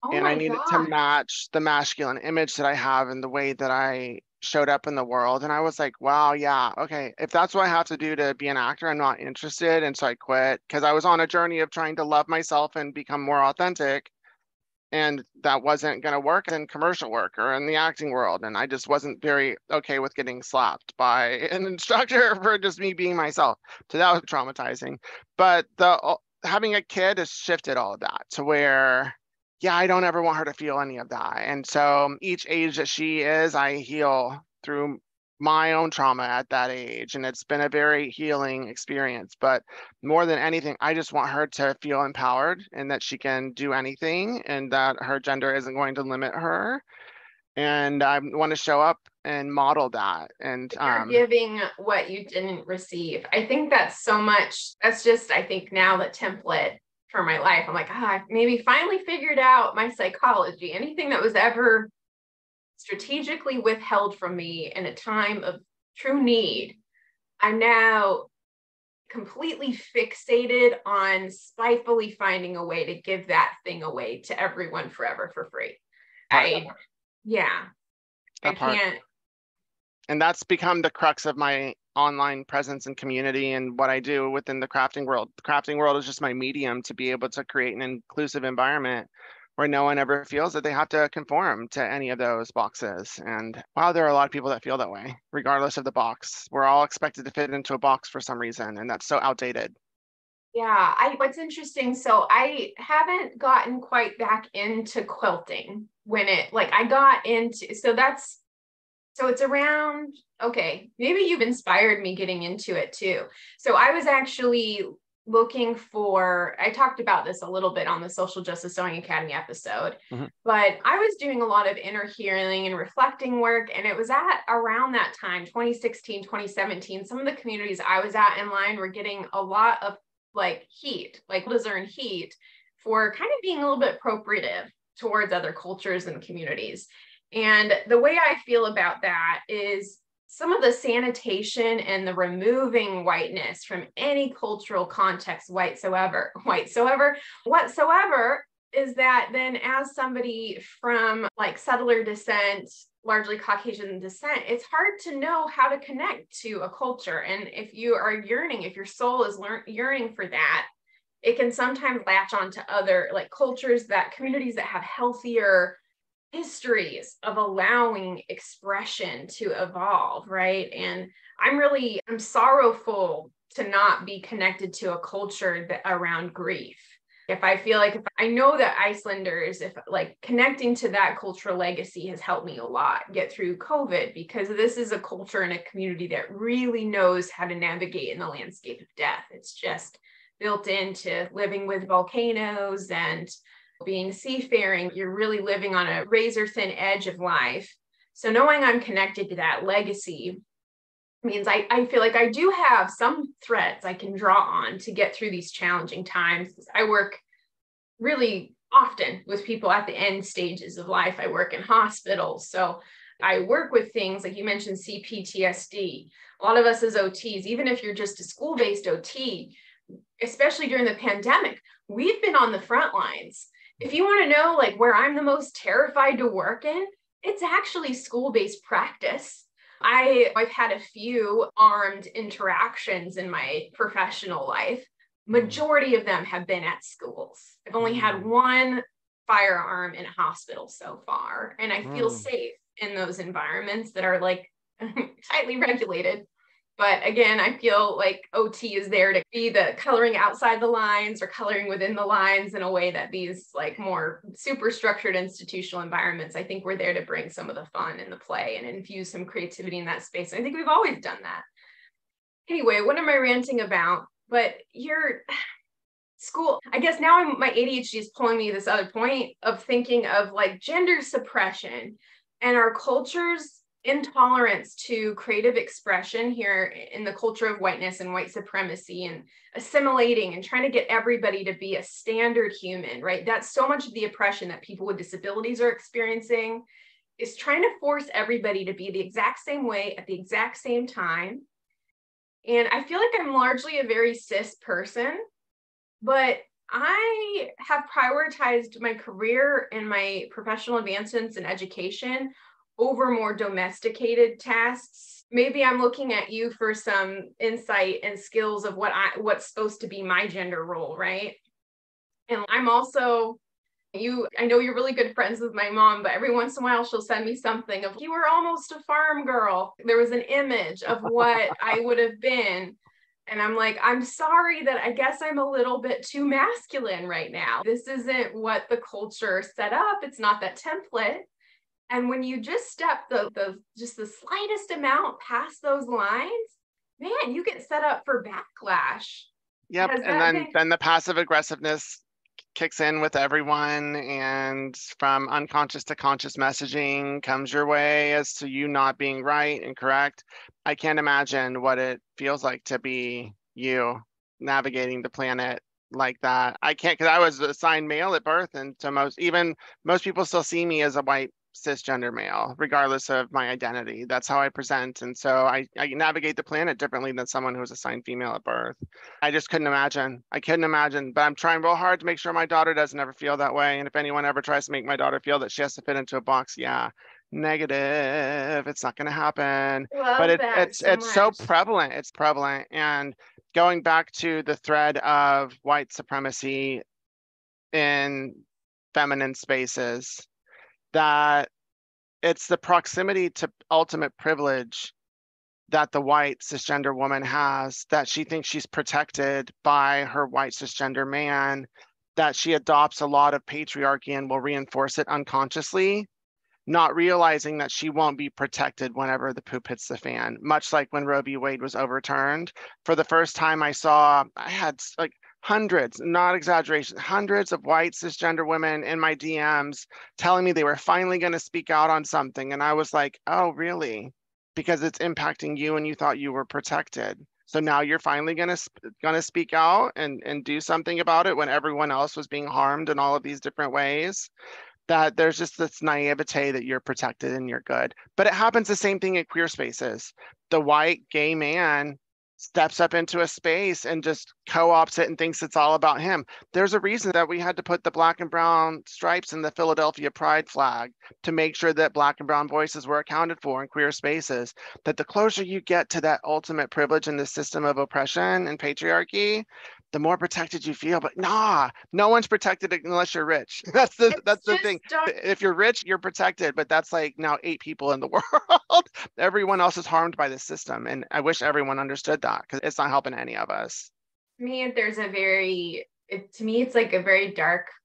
Oh And I my needed to God. match the masculine image that I have and the way that I showed up in the world. And I was like, wow, yeah, okay. If that's what I have to do to be an actor, I'm not interested. And so I quit, because I was on a journey of trying to love myself and become more authentic. And that wasn't going to work in commercial work or in the acting world. And I just wasn't very okay with getting slapped by an instructor for just me being myself. So that was traumatizing. But having a kid has shifted all of that to where, yeah, I don't ever want her to feel any of that. And so each age that she is, I heal through my own trauma at that age. And it's been a very healing experience. But more than anything, I just want her to feel empowered and that she can do anything and that her gender isn't going to limit her. And I want to show up and model that. And you're giving what you didn't receive. I think that's so much. That's just, I think now the template for my life. I'm like, I maybe finally figured out my psychology. Anything that was ever strategically withheld from me in a time of true need, I'm now completely fixated on spitefully finding a way to give that thing away to everyone forever for free. I can't. And that's become the crux of my online presence and community and what I do within the crafting world. The crafting world is just my medium to be able to create an inclusive environment where no one ever feels that they have to conform to any of those boxes. And wow, there are a lot of people that feel that way, regardless of the box. We're all expected to fit into a box for some reason, and that's so outdated. Yeah, what's interesting, so I haven't gotten quite back into quilting when I got into, so it's around, okay, maybe you've inspired me getting into it too. So I was actually looking for, I talked about this a little bit on the Social Justice Sewing Academy episode, but I was doing a lot of inner healing and reflecting work. And it was at around that time, 2016, 2017, some of the communities I was at in line were getting a lot of heat, deserved heat for kind of being a little bit appropriative towards other cultures and communities. And the way I feel about that is some of the sanitation and the removing whiteness from any cultural context whatsoever, is that then as somebody from settler descent, largely Caucasian descent, it's hard to know how to connect to a culture. And if you are yearning, if your soul is yearning for that, it can sometimes latch on to other cultures, communities that have healthier histories of allowing expression to evolve, right? And I'm sorrowful to not be connected to a culture around grief. If I know that Icelanders, connecting to that cultural legacy has helped me a lot get through COVID, because this is a culture and a community that really knows how to navigate in the landscape of death. It's just built into living with volcanoes and being seafaring, you're really living on a razor thin edge of life. So knowing I'm connected to that legacy means I feel like I do have some threads I can draw on to get through these challenging times. I work really often with people at the end stages of life. I work in hospitals. So I work with things like you mentioned CPTSD. A lot of us as OTs, even if you're just a school-based OT, especially during the pandemic, we've been on the front lines. If you want to know like where I'm the most terrified to work in, it's actually school-based practice. I've had a few armed interactions in my professional life. Majority of them have been at schools. I've only had one firearm in a hospital so far, and I feel safe in those environments that are like tightly regulated. But again, I feel like OT is there to be the coloring outside the lines or coloring within the lines in a way that these like more super structured institutional environments, I think we're there to bring some of the fun and the play and infuse some creativity in that space. And I think we've always done that. Anyway, what am I ranting about? But your school, I guess now my ADHD is pulling me to this other point of thinking of like gender suppression and our culture's intolerance to creative expression here in the culture of whiteness and white supremacy and assimilating and trying to get everybody to be a standard human, right? That's so much of the oppression that people with disabilities are experiencing, is trying to force everybody to be the exact same way at the exact same time. And I feel like I'm largely a very cis person, but I have prioritized my career and my professional advancements in education over more domesticated tasks. Maybe I'm looking at you for some insight and skills of what's supposed to be my gender role, right? And I'm also, I know you're really good friends with my mom, but every once in a while she'll send me something of, you were almost a farm girl. There was an image of what I would have been. And I'm like, I'm sorry that I guess I'm a little bit too masculine right now. This isn't what the culture set up. It's not that template. And when you just step just the slightest amount past those lines, man, you get set up for backlash. Yep. And then the passive aggressiveness kicks in with everyone, and from unconscious to conscious messaging comes your way as to you not being right and correct. I can't imagine what it feels like to be you navigating the planet like that. I can't, because I was assigned male at birth, and to most people still see me as a white cisgender male, regardless of my identity. That's how I present. And so I navigate the planet differently than someone who was assigned female at birth. I just couldn't imagine. But I'm trying real hard to make sure my daughter doesn't ever feel that way. And if anyone ever tries to make my daughter feel that she has to fit into a box, yeah, negative. It's not going to happen. But it's so prevalent. It's prevalent. And going back to the thread of white supremacy in feminine spaces, that it's the proximity to ultimate privilege that the white cisgender woman has, that she thinks she's protected by her white cisgender man, that she adopts a lot of patriarchy and will reinforce it unconsciously, not realizing that she won't be protected whenever the poop hits the fan. Much like when Roe v. Wade was overturned. For the first time I had like hundreds, not exaggeration, hundreds of white cisgender women in my DMs telling me they were finally going to speak out on something. And I was like, oh, really? Because it's impacting you and you thought you were protected. So now you're finally going to speak out and do something about it when everyone else was being harmed in all of these different ways. That there's just this naivete that you're protected and you're good. But it happens the same thing in queer spaces. The white gay man steps up into a space and just co-ops it and thinks it's all about him. There's a reason that we had to put the black and brown stripes in the Philadelphia Pride flag to make sure that black and brown voices were accounted for in queer spaces. That the closer you get to that ultimate privilege in the system of oppression and patriarchy, the more protected you feel. But no one's protected unless you're rich. That's the thing. If you're rich, you're protected. But that's like now 8 people in the world. Everyone else is harmed by the system. And I wish everyone understood that, because it's not helping any of us. To me, it's like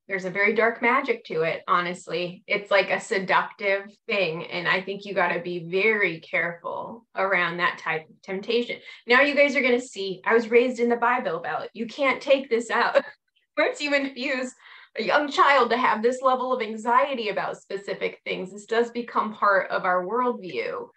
there's a very dark magic to it, honestly. It's like a seductive thing. And I think you got to be very careful around that type of temptation. Now you guys are going to see, I was raised in the Bible Belt. You can't take this out. Once you infuse a young child to have this level of anxiety about specific things. This does become part of our worldview.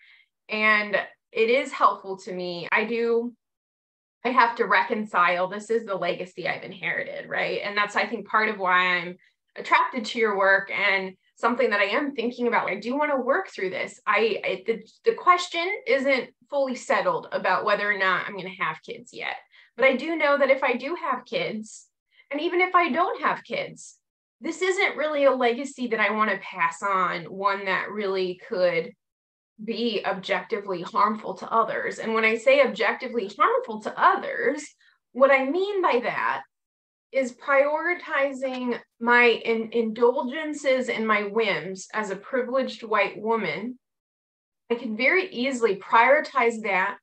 And it is helpful to me. I have to reconcile, this is the legacy I've inherited, right? And that's, I think, part of why I'm attracted to your work and something that I am thinking about. I do want to work through this. The question isn't fully settled about whether or not I'm going to have kids yet. But I do know that if I do have kids, and even if I don't have kids, this isn't really a legacy that I want to pass on, one that really could be objectively harmful to others. And when I say objectively harmful to others, what I mean by that is prioritizing my indulgences and my whims as a privileged white woman. I can very easily prioritize that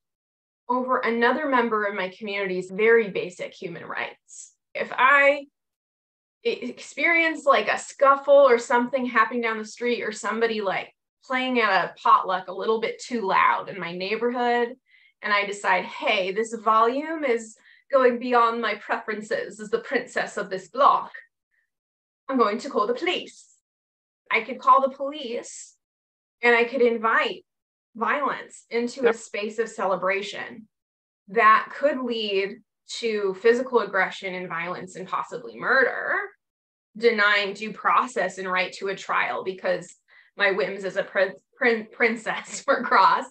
over another member of my community's very basic human rights. If I experience like a scuffle or something happening down the street, or somebody like playing at a potluck a little bit too loud in my neighborhood, and I decide, hey, this volume is going beyond my preferences as the princess of this block, I'm going to call the police. I could call the police and I could invite violence into a space of celebration that could lead to physical aggression and violence and possibly murder, denying due process and right to a trial because my whims as a princess were crossed.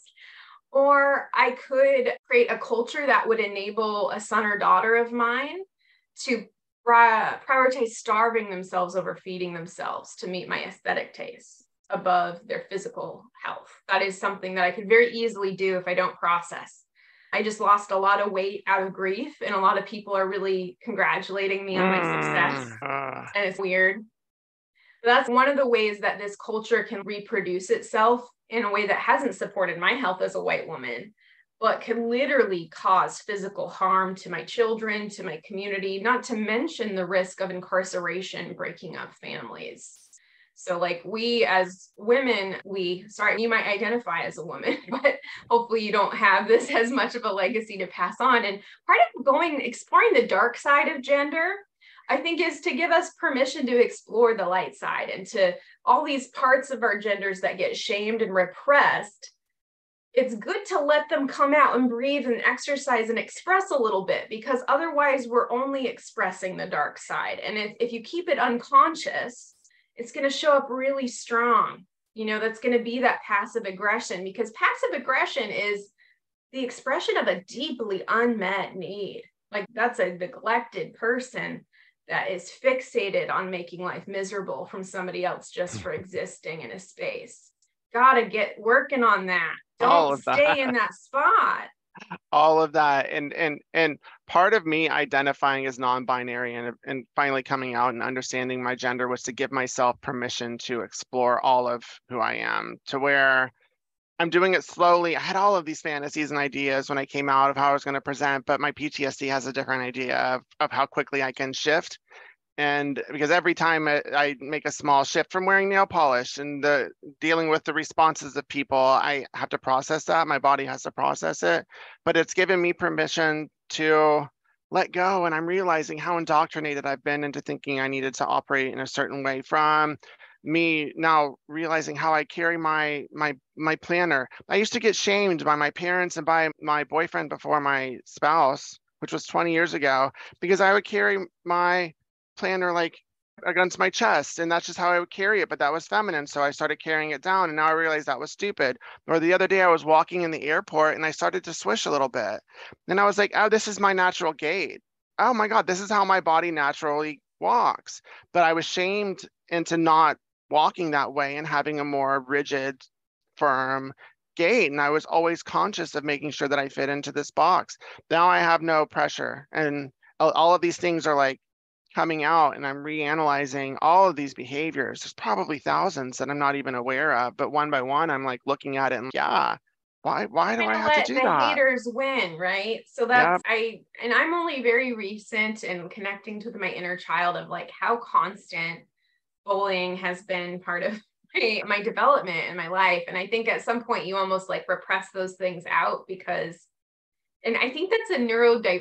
Or I could create a culture that would enable a son or daughter of mine to prioritize starving themselves over feeding themselves to meet my aesthetic tastes above their physical health. That is something that I could very easily do if I don't process. I just lost a lot of weight out of grief, and a lot of people are really congratulating me on my success. And it's weird. That's one of the ways that this culture can reproduce itself in a way that hasn't supported my health as a white woman, but can literally cause physical harm to my children, to my community, not to mention the risk of incarceration, breaking up families. So like we as women, you might identify as a woman, but hopefully you don't have this as much of a legacy to pass on. And part of exploring the dark side of gender, I think, is to give us permission to explore the light side, and to all these parts of our genders that get shamed and repressed. It's good to let them come out and breathe and exercise and express a little bit, because otherwise we're only expressing the dark side. And if you keep it unconscious, it's going to show up really strong. That's going to be that passive aggression, because passive aggression is the expression of a deeply unmet need. Like, that's a neglected person that is fixated on making life miserable from somebody else just for existing in a space. Gotta get working on that. Don't stay in that spot. All of that. And part of me identifying as non-binary and finally coming out and understanding my gender was to give myself permission to explore all of who I am, to where I'm doing it slowly. I had all of these fantasies and ideas when I came out of how I was going to present, but my PTSD has a different idea of how quickly I can shift. And because every time I make a small shift from wearing nail polish and dealing with the responses of people, I have to process that. My body has to process it, but it's given me permission to let go. And I'm realizing how indoctrinated I've been into thinking I needed to operate in a certain way, from me now realizing how I carry my planner. I used to get shamed by my parents and by my boyfriend before my spouse, which was 20 years ago, because I would carry my planner like against my chest, and that's just how I would carry it, but that was feminine. So I started carrying it down, and now I realized that was stupid. Or the other day I was walking in the airport and I started to swish a little bit, and I was like, oh, this is my natural gait. Oh my God, this is how my body naturally walks. But I was shamed into not walking that way and having a more rigid, firm gait. And I was always conscious of making sure that I fit into this box. Now I have no pressure. And all of these things are like coming out, and I'm reanalyzing all of these behaviors. There's probably thousands that I'm not even aware of, but one by one, I'm like looking at it and yeah, why do I have to do the that? haters win, right? So that's, I'm only very recent in connecting to my inner child of like how constant bullying has been part of my development in my life. And I think at some point you almost like repress those things out because, and I think that's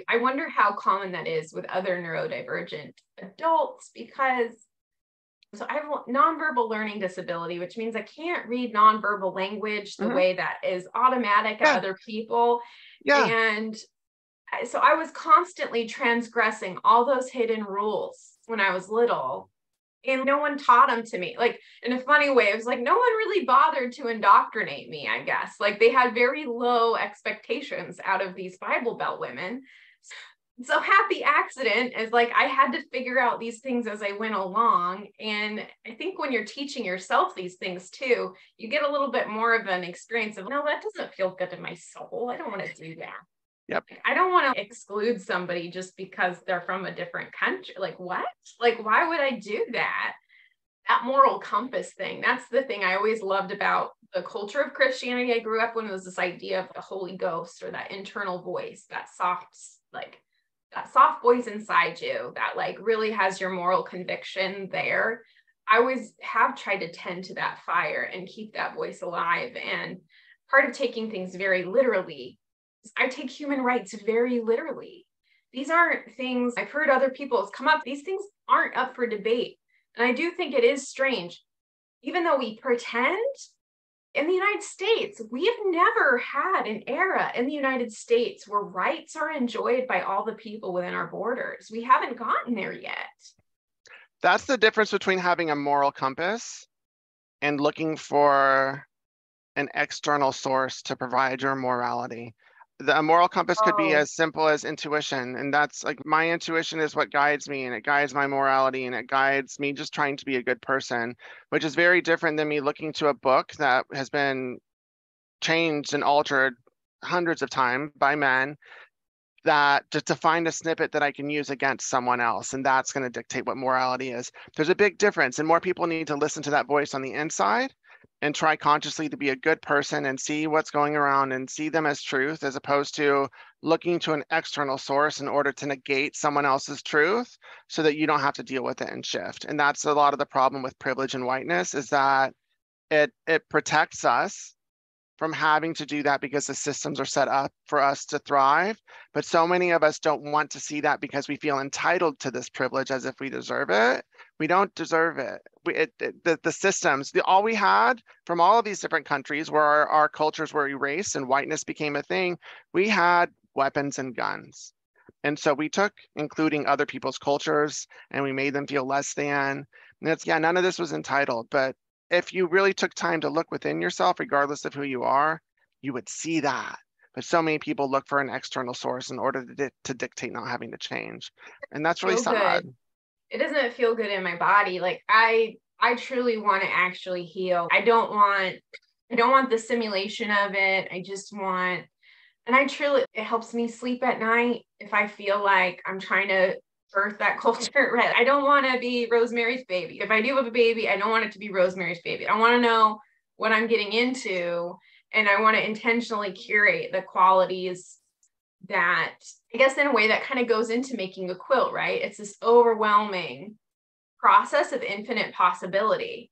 I wonder how common that is with other neurodivergent adults, because So I have a nonverbal learning disability, which means I can't read nonverbal language the way that is automatic at other people. Yeah. And so I was constantly transgressing all those hidden rules when I was little. And no one taught them to me. Like, in a funny way, it was like no one really bothered to indoctrinate me, I guess. Like, they had very low expectations out of these Bible Belt women. So happy accident is like I had to figure out these things as I went along. And I think when you're teaching yourself these things too, you get a little bit more of an experience of, no, that doesn't feel good to my soul. I don't want to do that. Yep. I don't want to exclude somebody just because they're from a different country. Like, what? Like, why would I do that? That moral compass thing. That's the thing I always loved about the culture of Christianity. I grew up when it was this idea of the Holy Ghost, or that internal voice, that soft voice inside you that like really has your moral conviction there. I always have tried to tend to that fire and keep that voice alive. And part of taking things very literally, I take human rights very literally. These aren't things I've heard other people come up. These things aren't up for debate. And I do think it is strange, even though we pretend. In the United States, we have never had an era in the United States where rights are enjoyed by all the people within our borders. We haven't gotten there yet. That's the difference between having a moral compass and looking for an external source to provide your morality. The moral compass could be as simple as intuition. And that's like, my intuition is what guides me, and it guides my morality, and it guides me just trying to be a good person, which is very different than me looking to a book that has been changed and altered hundreds of times by men, that just to find a snippet that I can use against someone else. And that's going to dictate what morality is. There's a big difference, and more people need to listen to that voice on the inside and try consciously to be a good person and see what's going around and see them as truth, as opposed to looking to an external source in order to negate someone else's truth so that you don't have to deal with it and shift. And that's a lot of the problem with privilege and whiteness, is that it protects us from having to do that because the systems are set up for us to thrive. But so many of us don't want to see that because we feel entitled to this privilege as if we deserve it. We don't deserve it. The systems, all we had from all of these different countries where our cultures were erased and whiteness became a thing, we had weapons and guns. And so we took, including other people's cultures, and we made them feel less than. And none of this was entitled, but if you really took time to look within yourself, regardless of who you are, you would see that. But so many people look for an external source in order to dictate not having to change. And that's really sad. It doesn't feel good in my body. Like I truly want to actually heal. I don't want the simulation of it. I just want, and it helps me sleep at night if I feel like I'm trying to birth that culture, right? I don't want to be Rosemary's Baby. If I do have a baby, I don't want it to be Rosemary's Baby. I want to know what I'm getting into, and I want to intentionally curate the qualities that, I guess, in a way that kind of goes into making a quilt, right? It's this overwhelming process of infinite possibility.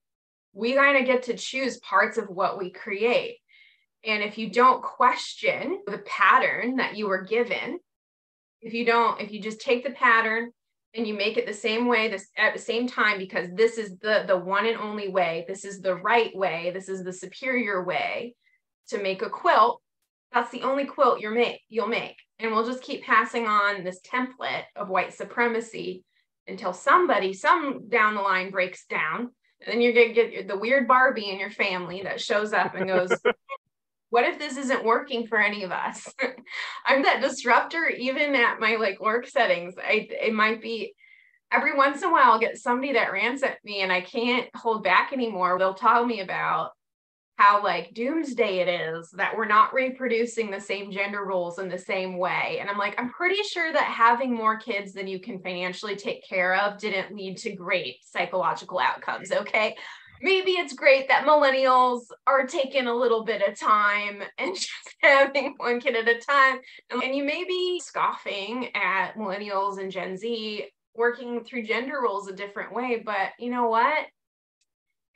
We kind of get to choose parts of what we create. And if you don't question the pattern that you were given, if you just take the pattern and you make it the same way, at the same time, because this is the one and only way, this is the right way, this is the superior way to make a quilt, that's the only quilt you'll make. And we'll just keep passing on this template of white supremacy until some down the line breaks down. And then you're going to get the weird Barbie in your family that shows up and goes, what if this isn't working for any of us? I'm that disruptor, even at my work settings. It might be every once in a while I'll get somebody that rants at me and I can't hold back anymore. They'll tell me about how doomsday it is that we're not reproducing the same gender roles in the same way. And I'm like, I'm pretty sure that having more kids than you can financially take care of didn't lead to great psychological outcomes. Okay. Maybe it's great that millennials are taking a little bit of time and just having one kid at a time. And you may be scoffing at millennials and Gen Z working through gender roles a different way, but you know what?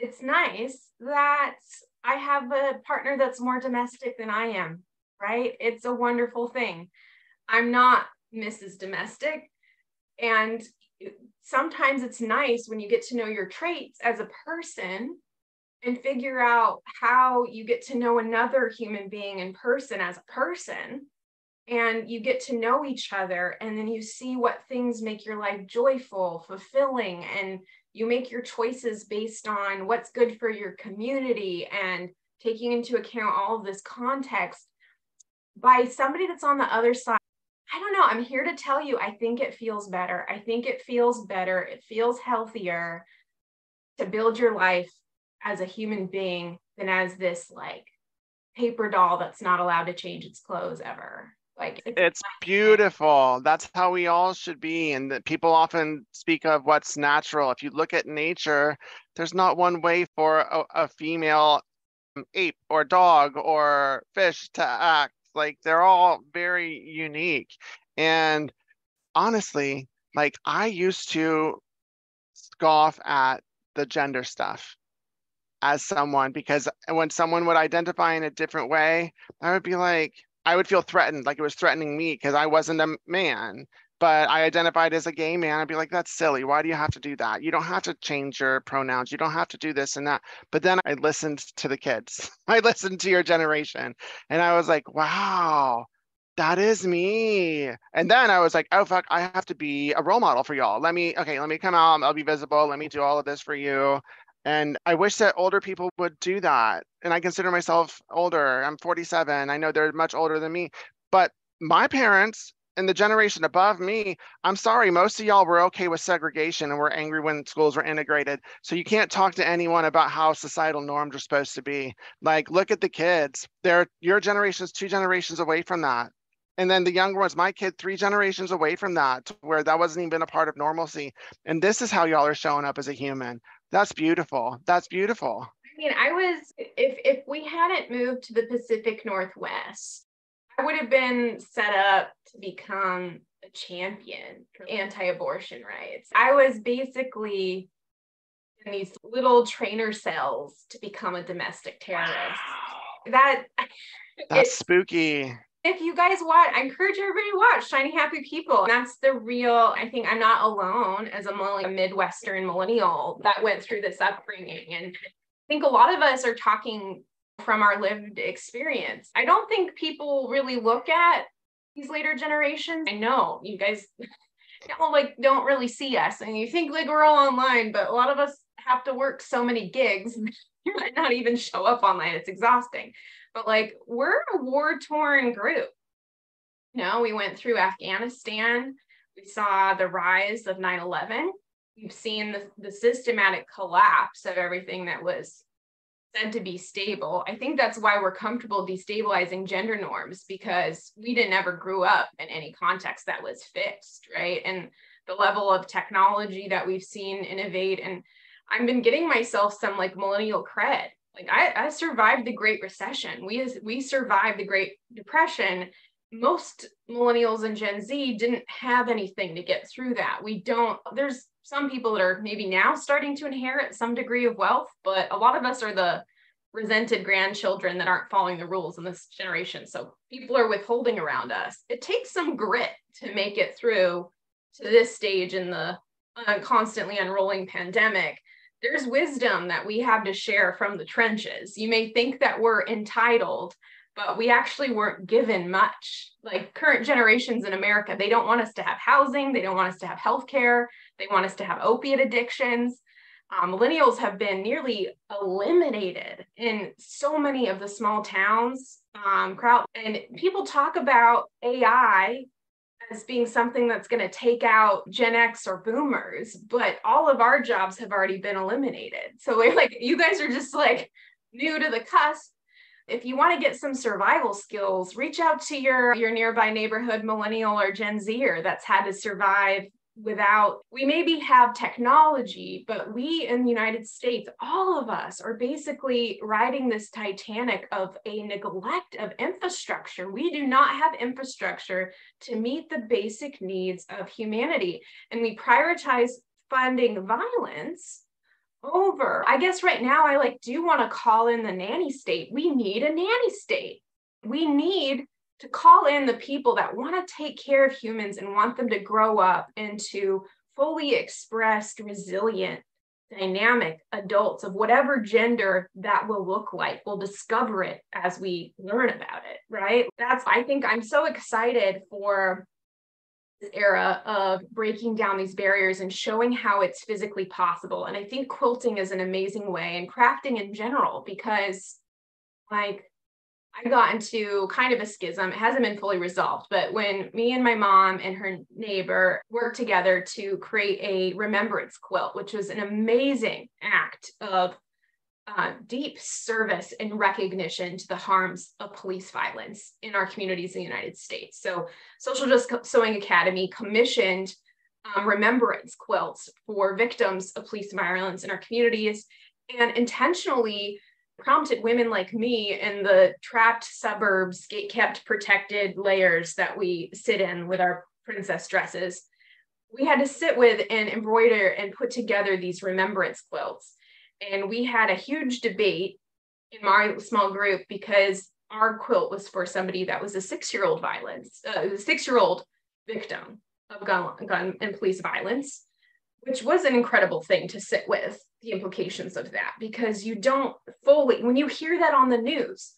It's nice that I have a partner that's more domestic than I am, right? It's a wonderful thing. I'm not Mrs. Domestic. And sometimes it's nice when you get to know your traits as a person and figure out how you get to know another human being in person as a person, and you get to know each other, and then you see what things make your life joyful, fulfilling, and you make your choices based on what's good for your community and taking into account all of this context by somebody that's on the other side. I don't know. I'm here to tell you, I think it feels better. I think it feels better. It feels healthier to build your life as a human being than as this like paper doll that's not allowed to change its clothes ever. Like it's beautiful. That's how we all should be. And that people often speak of what's natural. If you look at nature, there's not one way for a female ape or dog or fish to act. Like they're all very unique. And honestly, like I used to scoff at the gender stuff as someone, because when someone would identify in a different way, I would be like, I would feel threatened, like it was threatening me because I wasn't a man, but I identified as a gay man. I'd be like, that's silly. Why do you have to do that? You don't have to change your pronouns. You don't have to do this and that. But then I listened to the kids. I listened to your generation and I was like, wow, that is me. And then I was like, oh, fuck, I have to be a role model for y'all. Let me come out. I'll be visible. Let me do all of this for you. And I wish that older people would do that. And I consider myself older. I'm 47. I know they're much older than me. But my parents and the generation above me, I'm sorry, most of y'all were okay with segregation and were angry when schools were integrated. So you can't talk to anyone about how societal norms are supposed to be. Like, look at the kids. Your generation's 2 generations away from that. And then the younger ones, my kid, 3 generations away from that, to where that wasn't even a part of normalcy. And this is how y'all are showing up as a human. That's beautiful. That's beautiful. I mean, if we hadn't moved to the Pacific Northwest, I would have been set up to become a champion for anti-abortion rights. I was basically in these little trainer cells to become a domestic terrorist. Wow. That's spooky. If you guys watch, I encourage everybody to watch Shiny Happy People. And that's the real, I think I'm not alone as a Midwestern millennial that went through this upbringing. And I think a lot of us are talking from our lived experience. I don't think people really look at these later generations. I know you guys don't really see us and you think like we're all online, but a lot of us have to work so many gigs, you might not even show up online. It's exhausting. But like, we're a war-torn group. We went through Afghanistan. We saw the rise of 9/11. We've seen the systematic collapse of everything that was said to be stable. I think that's why we're comfortable destabilizing gender norms, because we didn't ever grew up in any context that was fixed, right? And the level of technology that we've seen innovate. And I've been getting myself some like millennial cred. Like I survived the Great Recession. We survived the Great Depression. Most millennials and Gen Z didn't have anything to get through that. There's some people that are maybe now starting to inherit some degree of wealth, but a lot of us are the resented grandchildren that aren't following the rules in this generation. So people are withholding around us. It takes some grit to make it through to this stage in the constantly unrolling pandemic. There's wisdom that we have to share from the trenches. You may think that we're entitled, but we actually weren't given much. Like current generations in America, they don't want us to have housing. They don't want us to have healthcare. They want us to have opiate addictions. Millennials have been nearly eliminated in so many of the small towns. And people talk about AI as being something that's going to take out Gen X or boomers, but all of our jobs have already been eliminated. So we're like, you guys are just like new to the cusp. If you want to get some survival skills, reach out to your nearby neighborhood millennial or Gen Zer that's had to survive without, we maybe have technology, but we in the United States, all of us are basically riding this Titanic of a neglect of infrastructure. We do not have infrastructure to meet the basic needs of humanity. And we prioritize funding violence over, I guess right now I do want to call in the nanny state. We need a nanny state. We need to call in the people that want to take care of humans and want them to grow up into fully expressed, resilient, dynamic adults of whatever gender that will look like. We'll discover it as we learn about it, right? I think I'm so excited for this era of breaking down these barriers and showing how it's physically possible. And I think quilting is an amazing way, and crafting in general, because like I got into kind of a schism. It hasn't been fully resolved, but when me and my mom and her neighbor worked together to create a remembrance quilt, which was an amazing act of deep service and recognition to the harms of police violence in our communities in the United States. So Social Justice Sewing Academy commissioned remembrance quilts for victims of police violence in our communities, and intentionally prompted women like me in the trapped suburbs, gate-kept protected layers that we sit in with our princess dresses. We had to sit with and embroider and put together these remembrance quilts. And we had a huge debate in my small group because our quilt was for somebody that was a 6-year-old victim of gun and police violence, which was an incredible thing to sit with, the implications of that, because you don't fully, when you hear that on the news,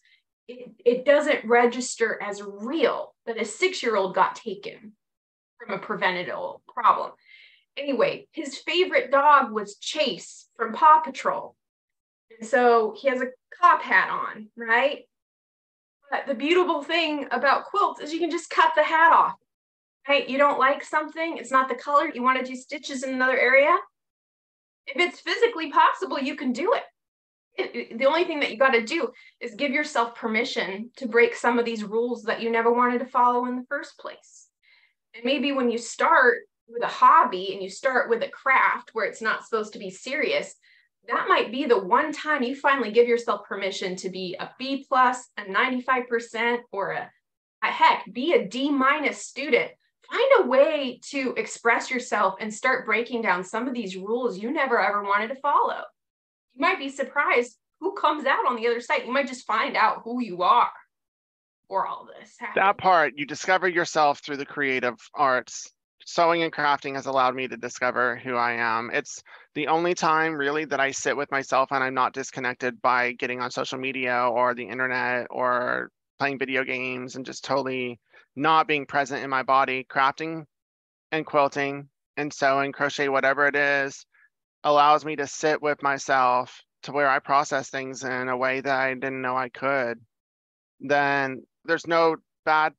it doesn't register as real that a 6-year-old got taken from a preventable problem. Anyway, his favorite dog was Chase from Paw Patrol. And so he has a cop hat on, right? But the beautiful thing about quilts is you can just cut the hat off, right? You don't like something, it's not the color, you want to do stitches in another area. If it's physically possible, you can do it. The only thing that you got to do is give yourself permission to break some of these rules that you never wanted to follow in the first place. And maybe when you start with a hobby and you start with a craft where it's not supposed to be serious, that might be the one time you finally give yourself permission to be a B+, a 95%, or be a D- student. Find a way to express yourself and start breaking down some of these rules you never ever wanted to follow. You might be surprised who comes out on the other side. You might just find out who you are for all this happens. That part, you discover yourself through the creative arts. Sewing and crafting has allowed me to discover who I am. It's the only time really that I sit with myself and I'm not disconnected by getting on social media or the internet or playing video games and just totally not being present in my body. Crafting and quilting and sewing, crochet, whatever it is, allows me to sit with myself to where I process things in a way that I didn't know I could. Then there's no bad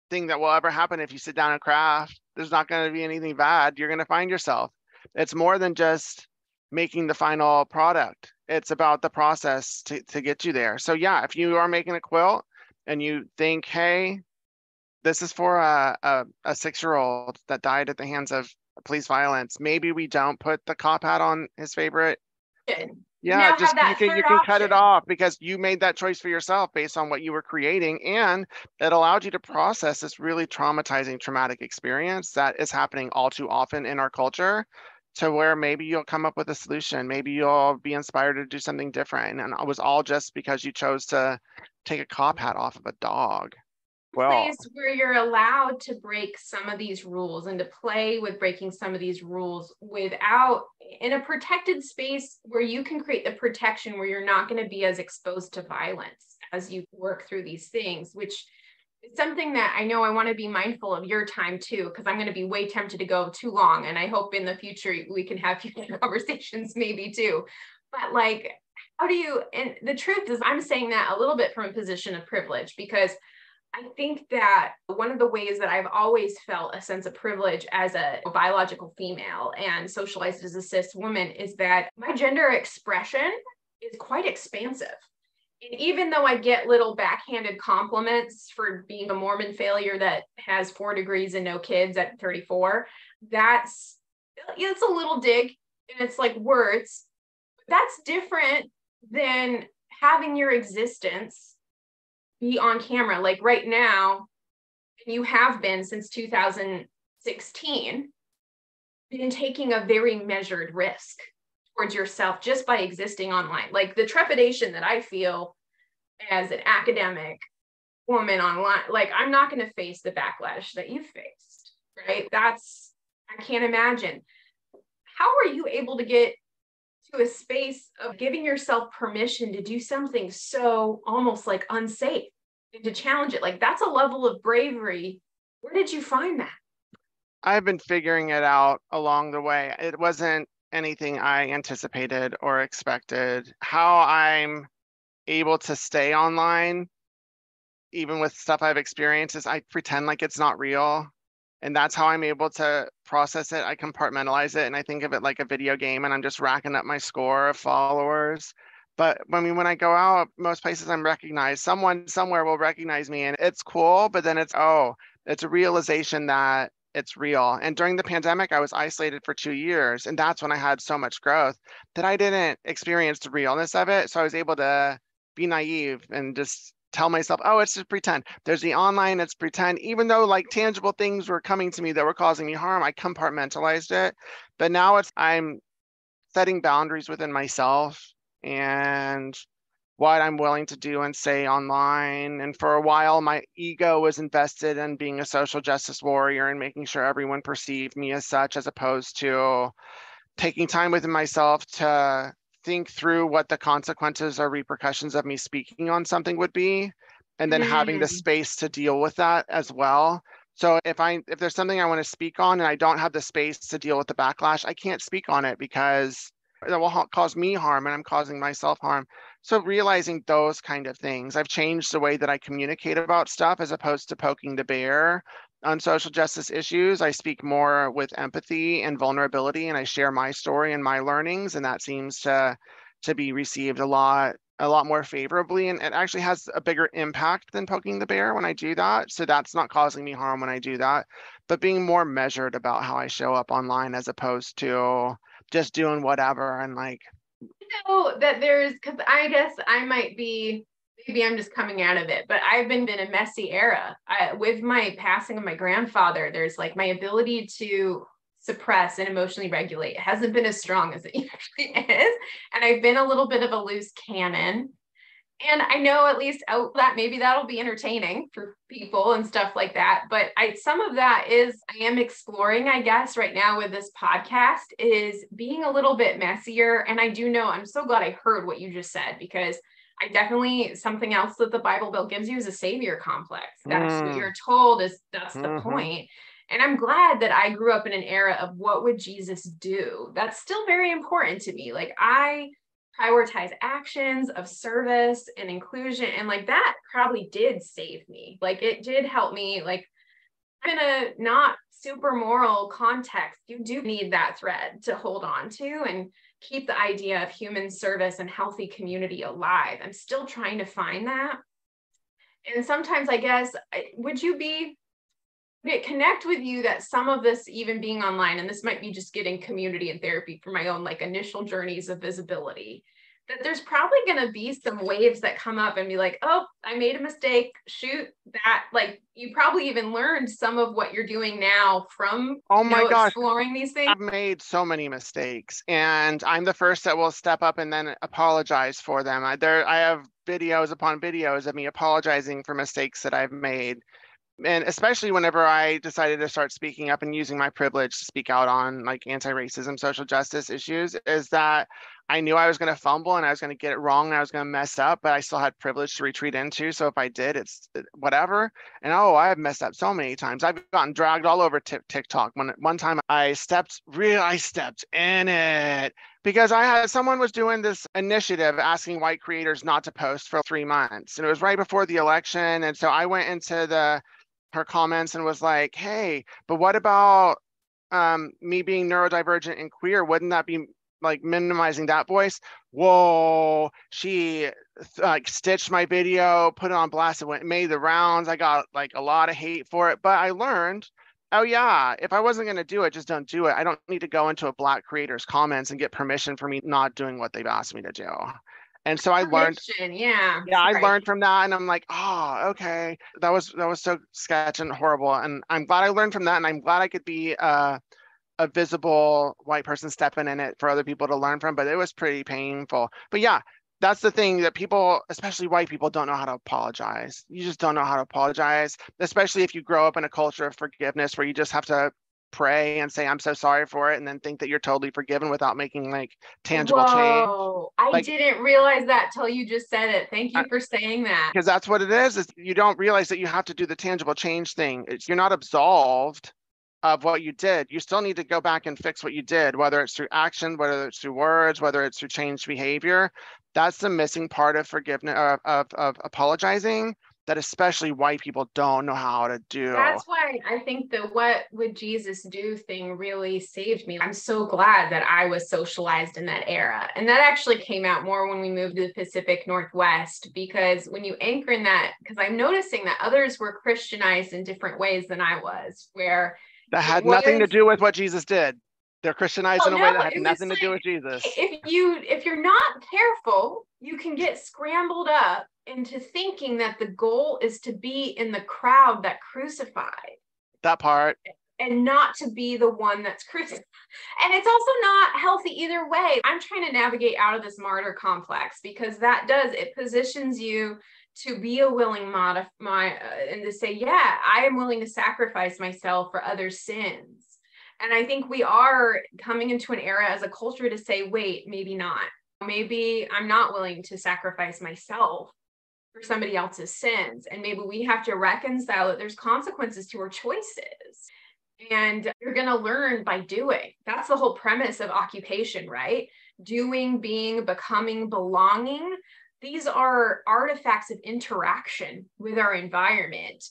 thing that will ever happen if you sit down and craft. There's not going to be anything bad. You're going to find yourself. It's more than just making the final product. It's about the process to get you there. So yeah, if you are making a quilt and you think, hey, this is for a 6-year-old that died at the hands of police violence, maybe we don't put the cop hat on his favorite. Yeah, just you can cut it off because you made that choice for yourself based on what you were creating, and it allowed you to process this really traumatizing, traumatic experience that is happening all too often in our culture, to where maybe you'll come up with a solution. Maybe you'll be inspired to do something different. And it was all just because you chose to take a cop hat off of a dog. Place where you're allowed to break some of these rules and to play with breaking some of these rules without, in a protected space where you can create the protection where you're not going to be as exposed to violence as you work through these things, which is something that I know I want to be mindful of your time too, because I'm going to be way tempted to go too long. And I hope in the future we can have future conversations maybe too. But like, how do you, and the truth is I'm saying that a little bit from a position of privilege, because I think that one of the ways that I've always felt a sense of privilege as a biological female and socialized as a cis woman is that my gender expression is quite expansive. And even though I get little backhanded compliments for being a Mormon failure that has 4 degrees and no kids at 34, it's a little dig and it's like words. That's different than having your existence be on camera, like right now, and you have been since 2016, been taking a very measured risk towards yourself just by existing online. Like the trepidation that I feel as an academic woman online, like I'm not going to face the backlash that you faced, right? I can't imagine. How are you able to get to a space of giving yourself permission to do something so almost like unsafe and to challenge it? Like, that's a level of bravery. Where did you find that? I've been figuring it out along the way. It wasn't anything I anticipated or expected. How I'm able to stay online, even with stuff I've experienced, is I pretend like it's not real. And that's how I'm able to process it. I compartmentalize it and I think of it like a video game, and I'm just racking up my score of followers. But I mean, when I go out, most places I'm recognized. Someone somewhere will recognize me and it's cool, but then it's a realization that it's real. And during the pandemic, I was isolated for 2 years. And that's when I had so much growth that I didn't experience the realness of it. So I was able to be naive and just tell myself, oh, it's just pretend. There's the online, it's pretend. Even though like tangible things were coming to me that were causing me harm, I compartmentalized it. But now I'm setting boundaries within myself and what I'm willing to do and say online. And for a while, my ego was invested in being a social justice warrior and making sure everyone perceived me as such, as opposed to taking time within myself to think through what the consequences or repercussions of me speaking on something would be, and then having the space to deal with that as well. So if there's something I want to speak on and I don't have the space to deal with the backlash, I can't speak on it because it will cause me harm and I'm causing myself harm. So realizing those kind of things, I've changed the way that I communicate about stuff as opposed to poking the bear on social justice issues. I speak more with empathy and vulnerability, and I share my story and my learnings, and that seems to be received a lot more favorably, and it actually has a bigger impact than poking the bear when I do that. So that's not causing me harm when I do that, but being more measured about how I show up online as opposed to just doing whatever. And like, know that because I guess I might be, maybe I'm just coming out of it, but I've been in a messy era. With my passing of my grandfather, there's like my ability to suppress and emotionally regulate. It hasn't been as strong as it usually is. And I've been a little bit of a loose cannon. And I know at least that maybe that'll be entertaining for people and stuff like that. But some of that is I am exploring, I guess, right now with this podcast, is being a little bit messier. And I do know, I'm so glad I heard what you just said, because I definitely, something else that the Bible Belt gives you is a savior complex. That's what you're told, that's the point. And I'm glad that I grew up in an era of what would Jesus do? That's still very important to me. Like, I prioritize actions of service and inclusion, and like that probably did save me. Like, it did help me. Like, in a not super moral context, you do need that thread to hold on to and keep the idea of human service and healthy community alive. I'm still trying to find that. And sometimes, I guess, would it connect with you that some of this, even being online, and this might be just getting community and therapy for my own like initial journeys of visibility, that there's probably going to be some waves that come up and be like, oh, I made a mistake, shoot that. Like, you probably even learned some of what you're doing now from exploring these things. I've made so many mistakes, and I'm the first that will step up and then apologize for them. I have videos upon videos of me apologizing for mistakes that I've made. And especially whenever I decided to start speaking up and using my privilege to speak out on like anti-racism, social justice issues, is that I knew I was going to fumble and I was going to get it wrong and I was going to mess up, but I still had privilege to retreat into. So if I did, it's whatever. And I have messed up so many times. I've gotten dragged all over TikTok. One time I stepped in it because someone was doing this initiative asking white creators not to post for 3 months. And it was right before the election. And so I went into her comments and was like, hey, but what about me being neurodivergent and queer? Wouldn't that be like minimizing that voice? Whoa, she like stitched my video, put it on blast, it made the rounds. I got like a lot of hate for it, but I learned, oh yeah, if I wasn't going to do it, just don't do it. I don't need to go into a Black creator's comments and get permission for me not doing what they've asked me to do. And so I learned, I learned from that, and I'm like, oh, okay, that was so sketch and horrible. And I'm glad I learned from that, and I'm glad I could be a visible white person stepping in it for other people to learn from. But it was pretty painful. But yeah, that's the thing, that people, especially white people, don't know how to apologize. You just don't know how to apologize, especially if you grow up in a culture of forgiveness where you just have to pray and say, I'm so sorry for it, and then think that you're totally forgiven without making like tangible change. Whoa, I Like, didn't realize that till you just said it. Thank you for saying that. because that's what it is you don't realize that you have to do the tangible change thing. You're not absolved of what you did. You still need to go back and fix what you did, whether it's through action, whether it's through words, whether it's through changed behavior. That's the missing part of forgiveness, of apologizing, that especially white people don't know how to do. That's why I think the what would Jesus do thing really saved me. I'm so glad that I was socialized in that era. And that actually came out more when we moved to the Pacific Northwest, because when you anchor in that, because I'm noticing that others were Christianized in different ways than I was, where that had nothing to do with what Jesus did. They're Christianized in a way that had nothing to do with Jesus. If you're not careful, you can get scrambled up into thinking that the goal is to be in the crowd that crucified. That part. And not to be the one that's crucified. And it's also not healthy either way. I'm trying to navigate out of this martyr complex, because it positions you to be a willing and to say, yeah, I am willing to sacrifice myself for other sins. And I think we are coming into an era as a culture to say, wait, maybe not. Maybe I'm not willing to sacrifice myself for somebody else's sins. And maybe we have to reconcile that there's consequences to our choices. And you're going to learn by doing. That's the whole premise of occupation, right? Doing, being, becoming, belonging. These are artifacts of interaction with our environment.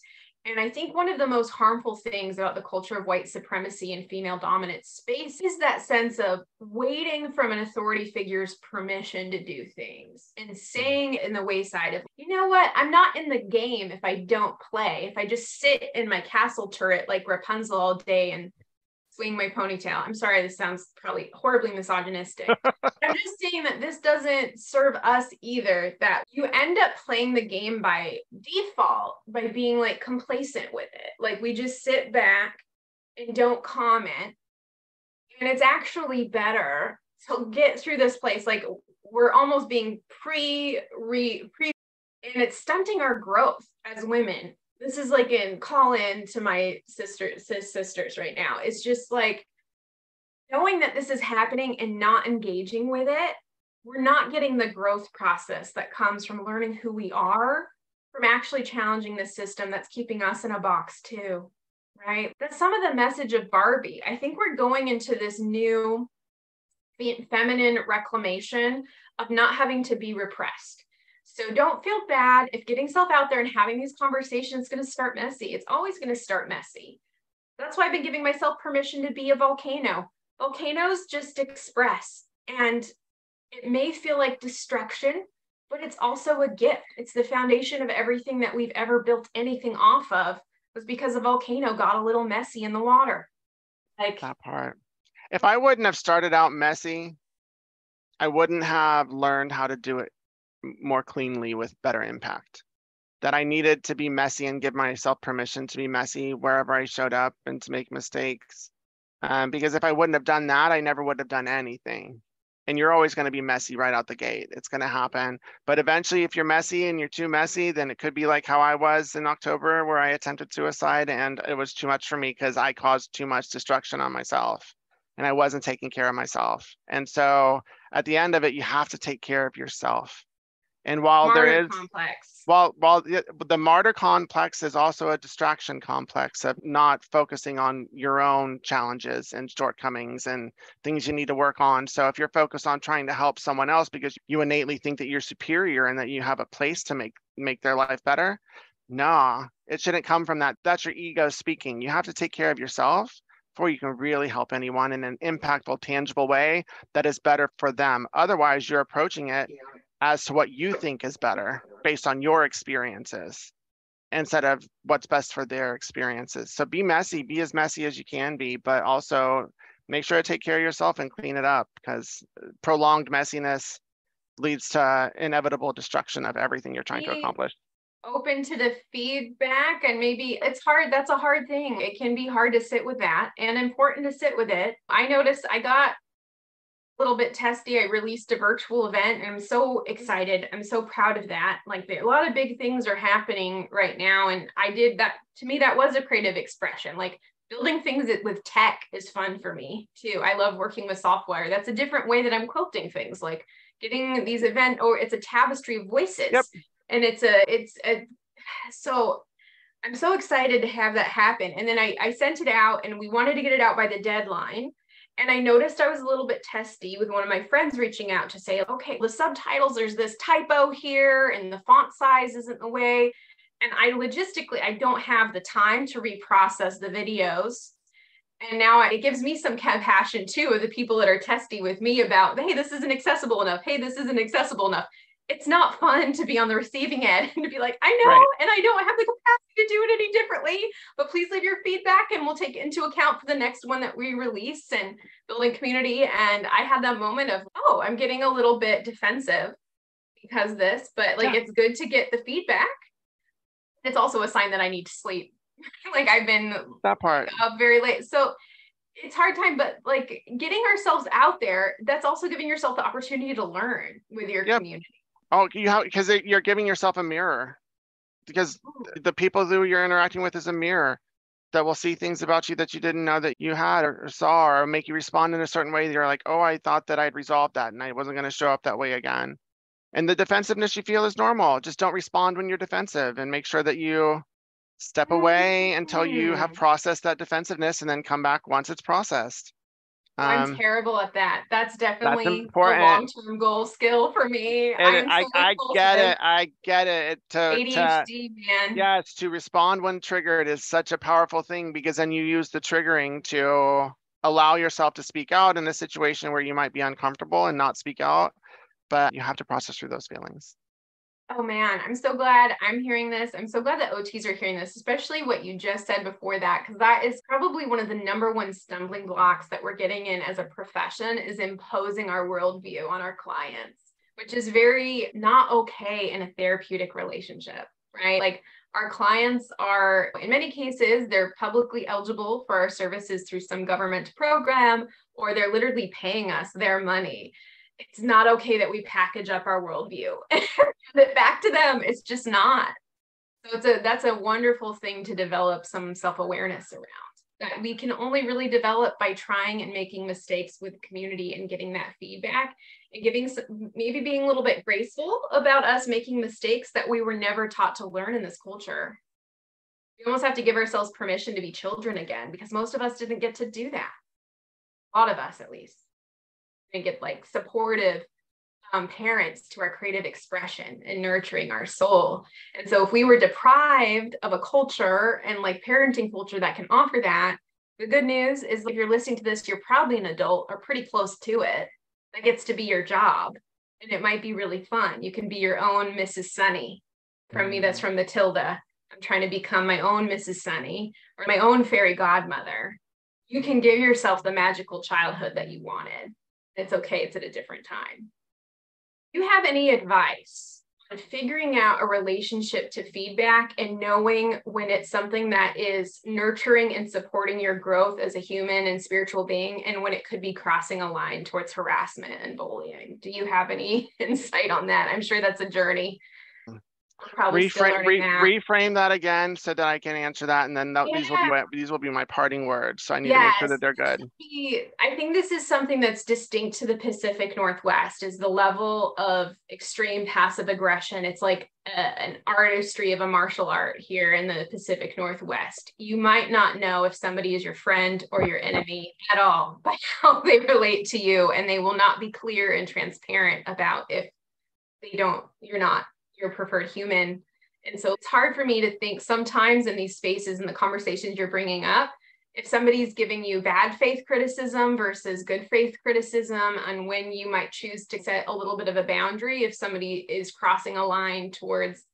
And I think one of the most harmful things about the culture of white supremacy and female dominant space is that sense of waiting from an authority figure's permission to do things and saying in the wayside of, you know what, I'm not in the game if I don't play, if I just sit in my castle turret like Rapunzel all day and swing my ponytail. I'm sorry, this sounds probably horribly misogynistic. I'm just saying that this doesn't serve us either, that you end up playing the game by default by being like complacent with it. Like we just sit back and don't comment. And it's actually better to get through this place. Like we're almost being and it's stunting our growth as women. This is like call in to my sisters right now. It's just like knowing that this is happening and not engaging with it. We're not getting the growth process that comes from learning who we are, from actually challenging the system that's keeping us in a box too, right? That's some of the message of Barbie. I think we're going into this new feminine reclamation of not having to be repressed. So don't feel bad if getting self out there and having these conversations is going to start messy. It's always going to start messy. That's why I've been giving myself permission to be a volcano. Volcanoes just express, and it may feel like destruction, but it's also a gift. It's the foundation of everything that we've ever built anything off of, was because a volcano got a little messy in the water. Like that part. If I wouldn't have started out messy, I wouldn't have learned how to do it more cleanly with better impact. That I needed to be messy and give myself permission to be messy wherever I showed up and to make mistakes. Because if I wouldn't have done that, I never would have done anything. And you're always going to be messy right out the gate. It's going to happen. But eventually, if you're messy and you're too messy, then it could be like how I was in October, where I attempted suicide and it was too much for me because I caused too much destruction on myself and I wasn't taking care of myself. And so at the end of it, you have to take care of yourself. And while martyr complex. While the martyr complex is also a distraction complex of not focusing on your own challenges and shortcomings and things you need to work on. So if you're focused on trying to help someone else because you innately think that you're superior and that you have a place to make their life better, nah, it shouldn't come from that. That's your ego speaking. You have to take care of yourself before you can really help anyone in an impactful, tangible way that is better for them. Otherwise, you're approaching it as to what you think is better based on your experiences instead of what's best for their experiences. So be messy, be as messy as you can be, but also make sure to take care of yourself and clean it up, because prolonged messiness leads to inevitable destruction of everything you're trying to accomplish. Open to the feedback, and maybe it's hard. That's a hard thing. It can be hard to sit with that and important to sit with it. I noticed I got little bit testy. I released a virtual event and I'm so excited. I'm so proud of that. Like a lot of big things are happening right now. And I did that. To me, that was a creative expression. Like Building things with tech is fun for me too. I love working with software. That's a different way that I'm quilting things, like getting these it's a tapestry of voices. Yep. And so I'm so excited to have that happen. And then I sent it out, and we wanted to get it out by the deadline. And I noticed I was a little bit testy with one of my friends reaching out to say, okay, the subtitles, there's this typo here and the font size isn't the way. And I don't have the time to reprocess the videos. And now it gives me some compassion too of the people that are testy with me about, hey, this isn't accessible enough. Hey, this isn't accessible enough. It's not fun to be on the receiving end and to be like, I know, Right. and I don't have the capacity to do it any differently, but please leave your feedback and we'll take it into account for the next one that we release, and building community. And I had that moment of, oh, I'm getting a little bit defensive because this, but like, It's good to get the feedback. It's also a sign that I need to sleep. Like I've been That part. up very late. So it's hard time, but like getting ourselves out there, that's also giving yourself the opportunity to learn with your community. Oh, because you're giving yourself a mirror, because the people who you're interacting with is a mirror that will see things about you that you didn't know that you had or saw, or make you respond in a certain way. You're like, oh, I thought that I'd resolved that and I wasn't going to show up that way again. And the defensiveness you feel is normal. Just don't respond when you're defensive, and make sure that you step away until you have processed that defensiveness, and then come back once it's processed. I'm terrible at that. That's definitely a important. long-term goal skill for me. I get it. I get it. ADHD, man. Yes, to respond when triggered is such a powerful thing, because then you use the triggering to allow yourself to speak out in a situation where you might be uncomfortable and not speak out, but you have to process through those feelings. Oh man, I'm so glad I'm hearing this. I'm so glad that OTs are hearing this, especially what you just said before that, because that is probably one of the number one stumbling blocks that we're getting in as a profession, is imposing our worldview on our clients, which is very not okay in a therapeutic relationship, right? Like our clients are, in many cases, they're publicly eligible for our services through some government program, or they're literally paying us their money. It's not okay that we package up our worldview. But back to them, it's just not. So that's a wonderful thing to develop some self-awareness around, that we can only really develop by trying and making mistakes with community and getting that feedback, and maybe being a little bit graceful about us making mistakes that we were never taught to learn in this culture. We almost have to give ourselves permission to be children again, because most of us didn't get to do that. A lot of us, at least. And get like supportive parents to our creative expression and nurturing our soul. And so if we were deprived of a culture and like parenting culture that can offer that, the good news is if you're listening to this, you're probably an adult or pretty close to it. That gets to be your job. And it might be really fun. You can be your own Mrs. Sunny. From me, that's from Matilda. I'm trying to become my own Mrs. Sunny, or my own fairy godmother. You can give yourself the magical childhood that you wanted. It's okay, it's at a different time. Do you have any advice on figuring out a relationship to feedback and knowing when it's something that is nurturing and supporting your growth as a human and spiritual being, and when it could be crossing a line towards harassment and bullying? Do you have any insight on that? I'm sure that's a journey. Reframe that again so that I can answer that, and then these will be my parting words. So I need to make sure that they're good. I think this is something that's distinct to the Pacific Northwest, is the level of extreme passive aggression. It's like an artistry of a martial art here in the Pacific Northwest. You might not know if somebody is your friend or your enemy at all by how they relate to you, and they will not be clear and transparent about if you're not your preferred human. And so it's hard for me to think sometimes in these spaces and the conversations you're bringing up, if somebody's giving you bad faith criticism versus good faith criticism, and when you might choose to set a little bit of a boundary if somebody is crossing a line towards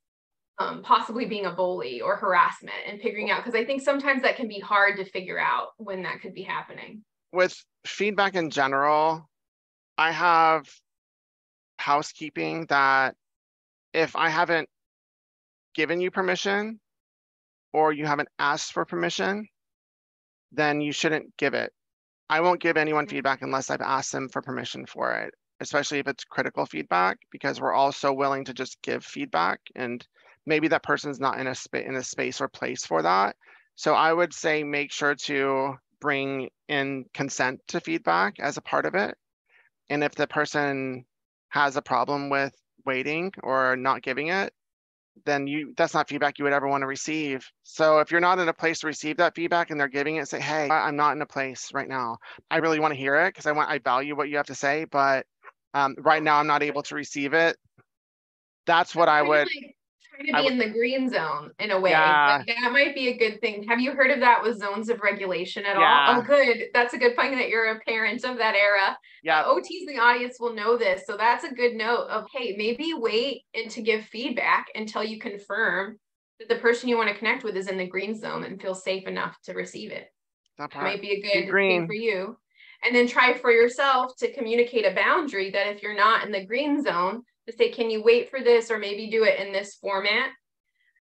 possibly being a bully or harassment, and figuring out, because I think sometimes that can be hard to figure out when that could be happening. With feedback in general, I have housekeeping that if I haven't given you permission or you haven't asked for permission, then you shouldn't give it. I won't give anyone feedback unless I've asked them for permission for it, especially if it's critical feedback, because we're all so willing to just give feedback, and maybe that person's not in a space or place for that. So I would say make sure to bring in consent to feedback as a part of it. And if the person has a problem with waiting or not giving it, then that's not feedback you would ever want to receive. So if you're not in a place to receive that feedback and they're giving it, say, hey, I'm not in a place right now. I really want to hear it because I value what you have to say, but right now I'm not able to receive it. That's what I would. Trying to be in the green zone in a way. Yeah. Like, that might be a good thing. Have you heard of that with zones of regulation at Yeah. all? Oh, good. That's a good point that you're a parent of that era. Yeah. OTs in the audience will know this. So that's a good note of, hey, maybe wait and to give feedback until you confirm that the person you want to connect with is in the green zone and feel safe enough to receive it. That might be a good thing for you. And then try for yourself to communicate a boundary that if you're not in the green zone, to say, can you wait for this or maybe do it in this format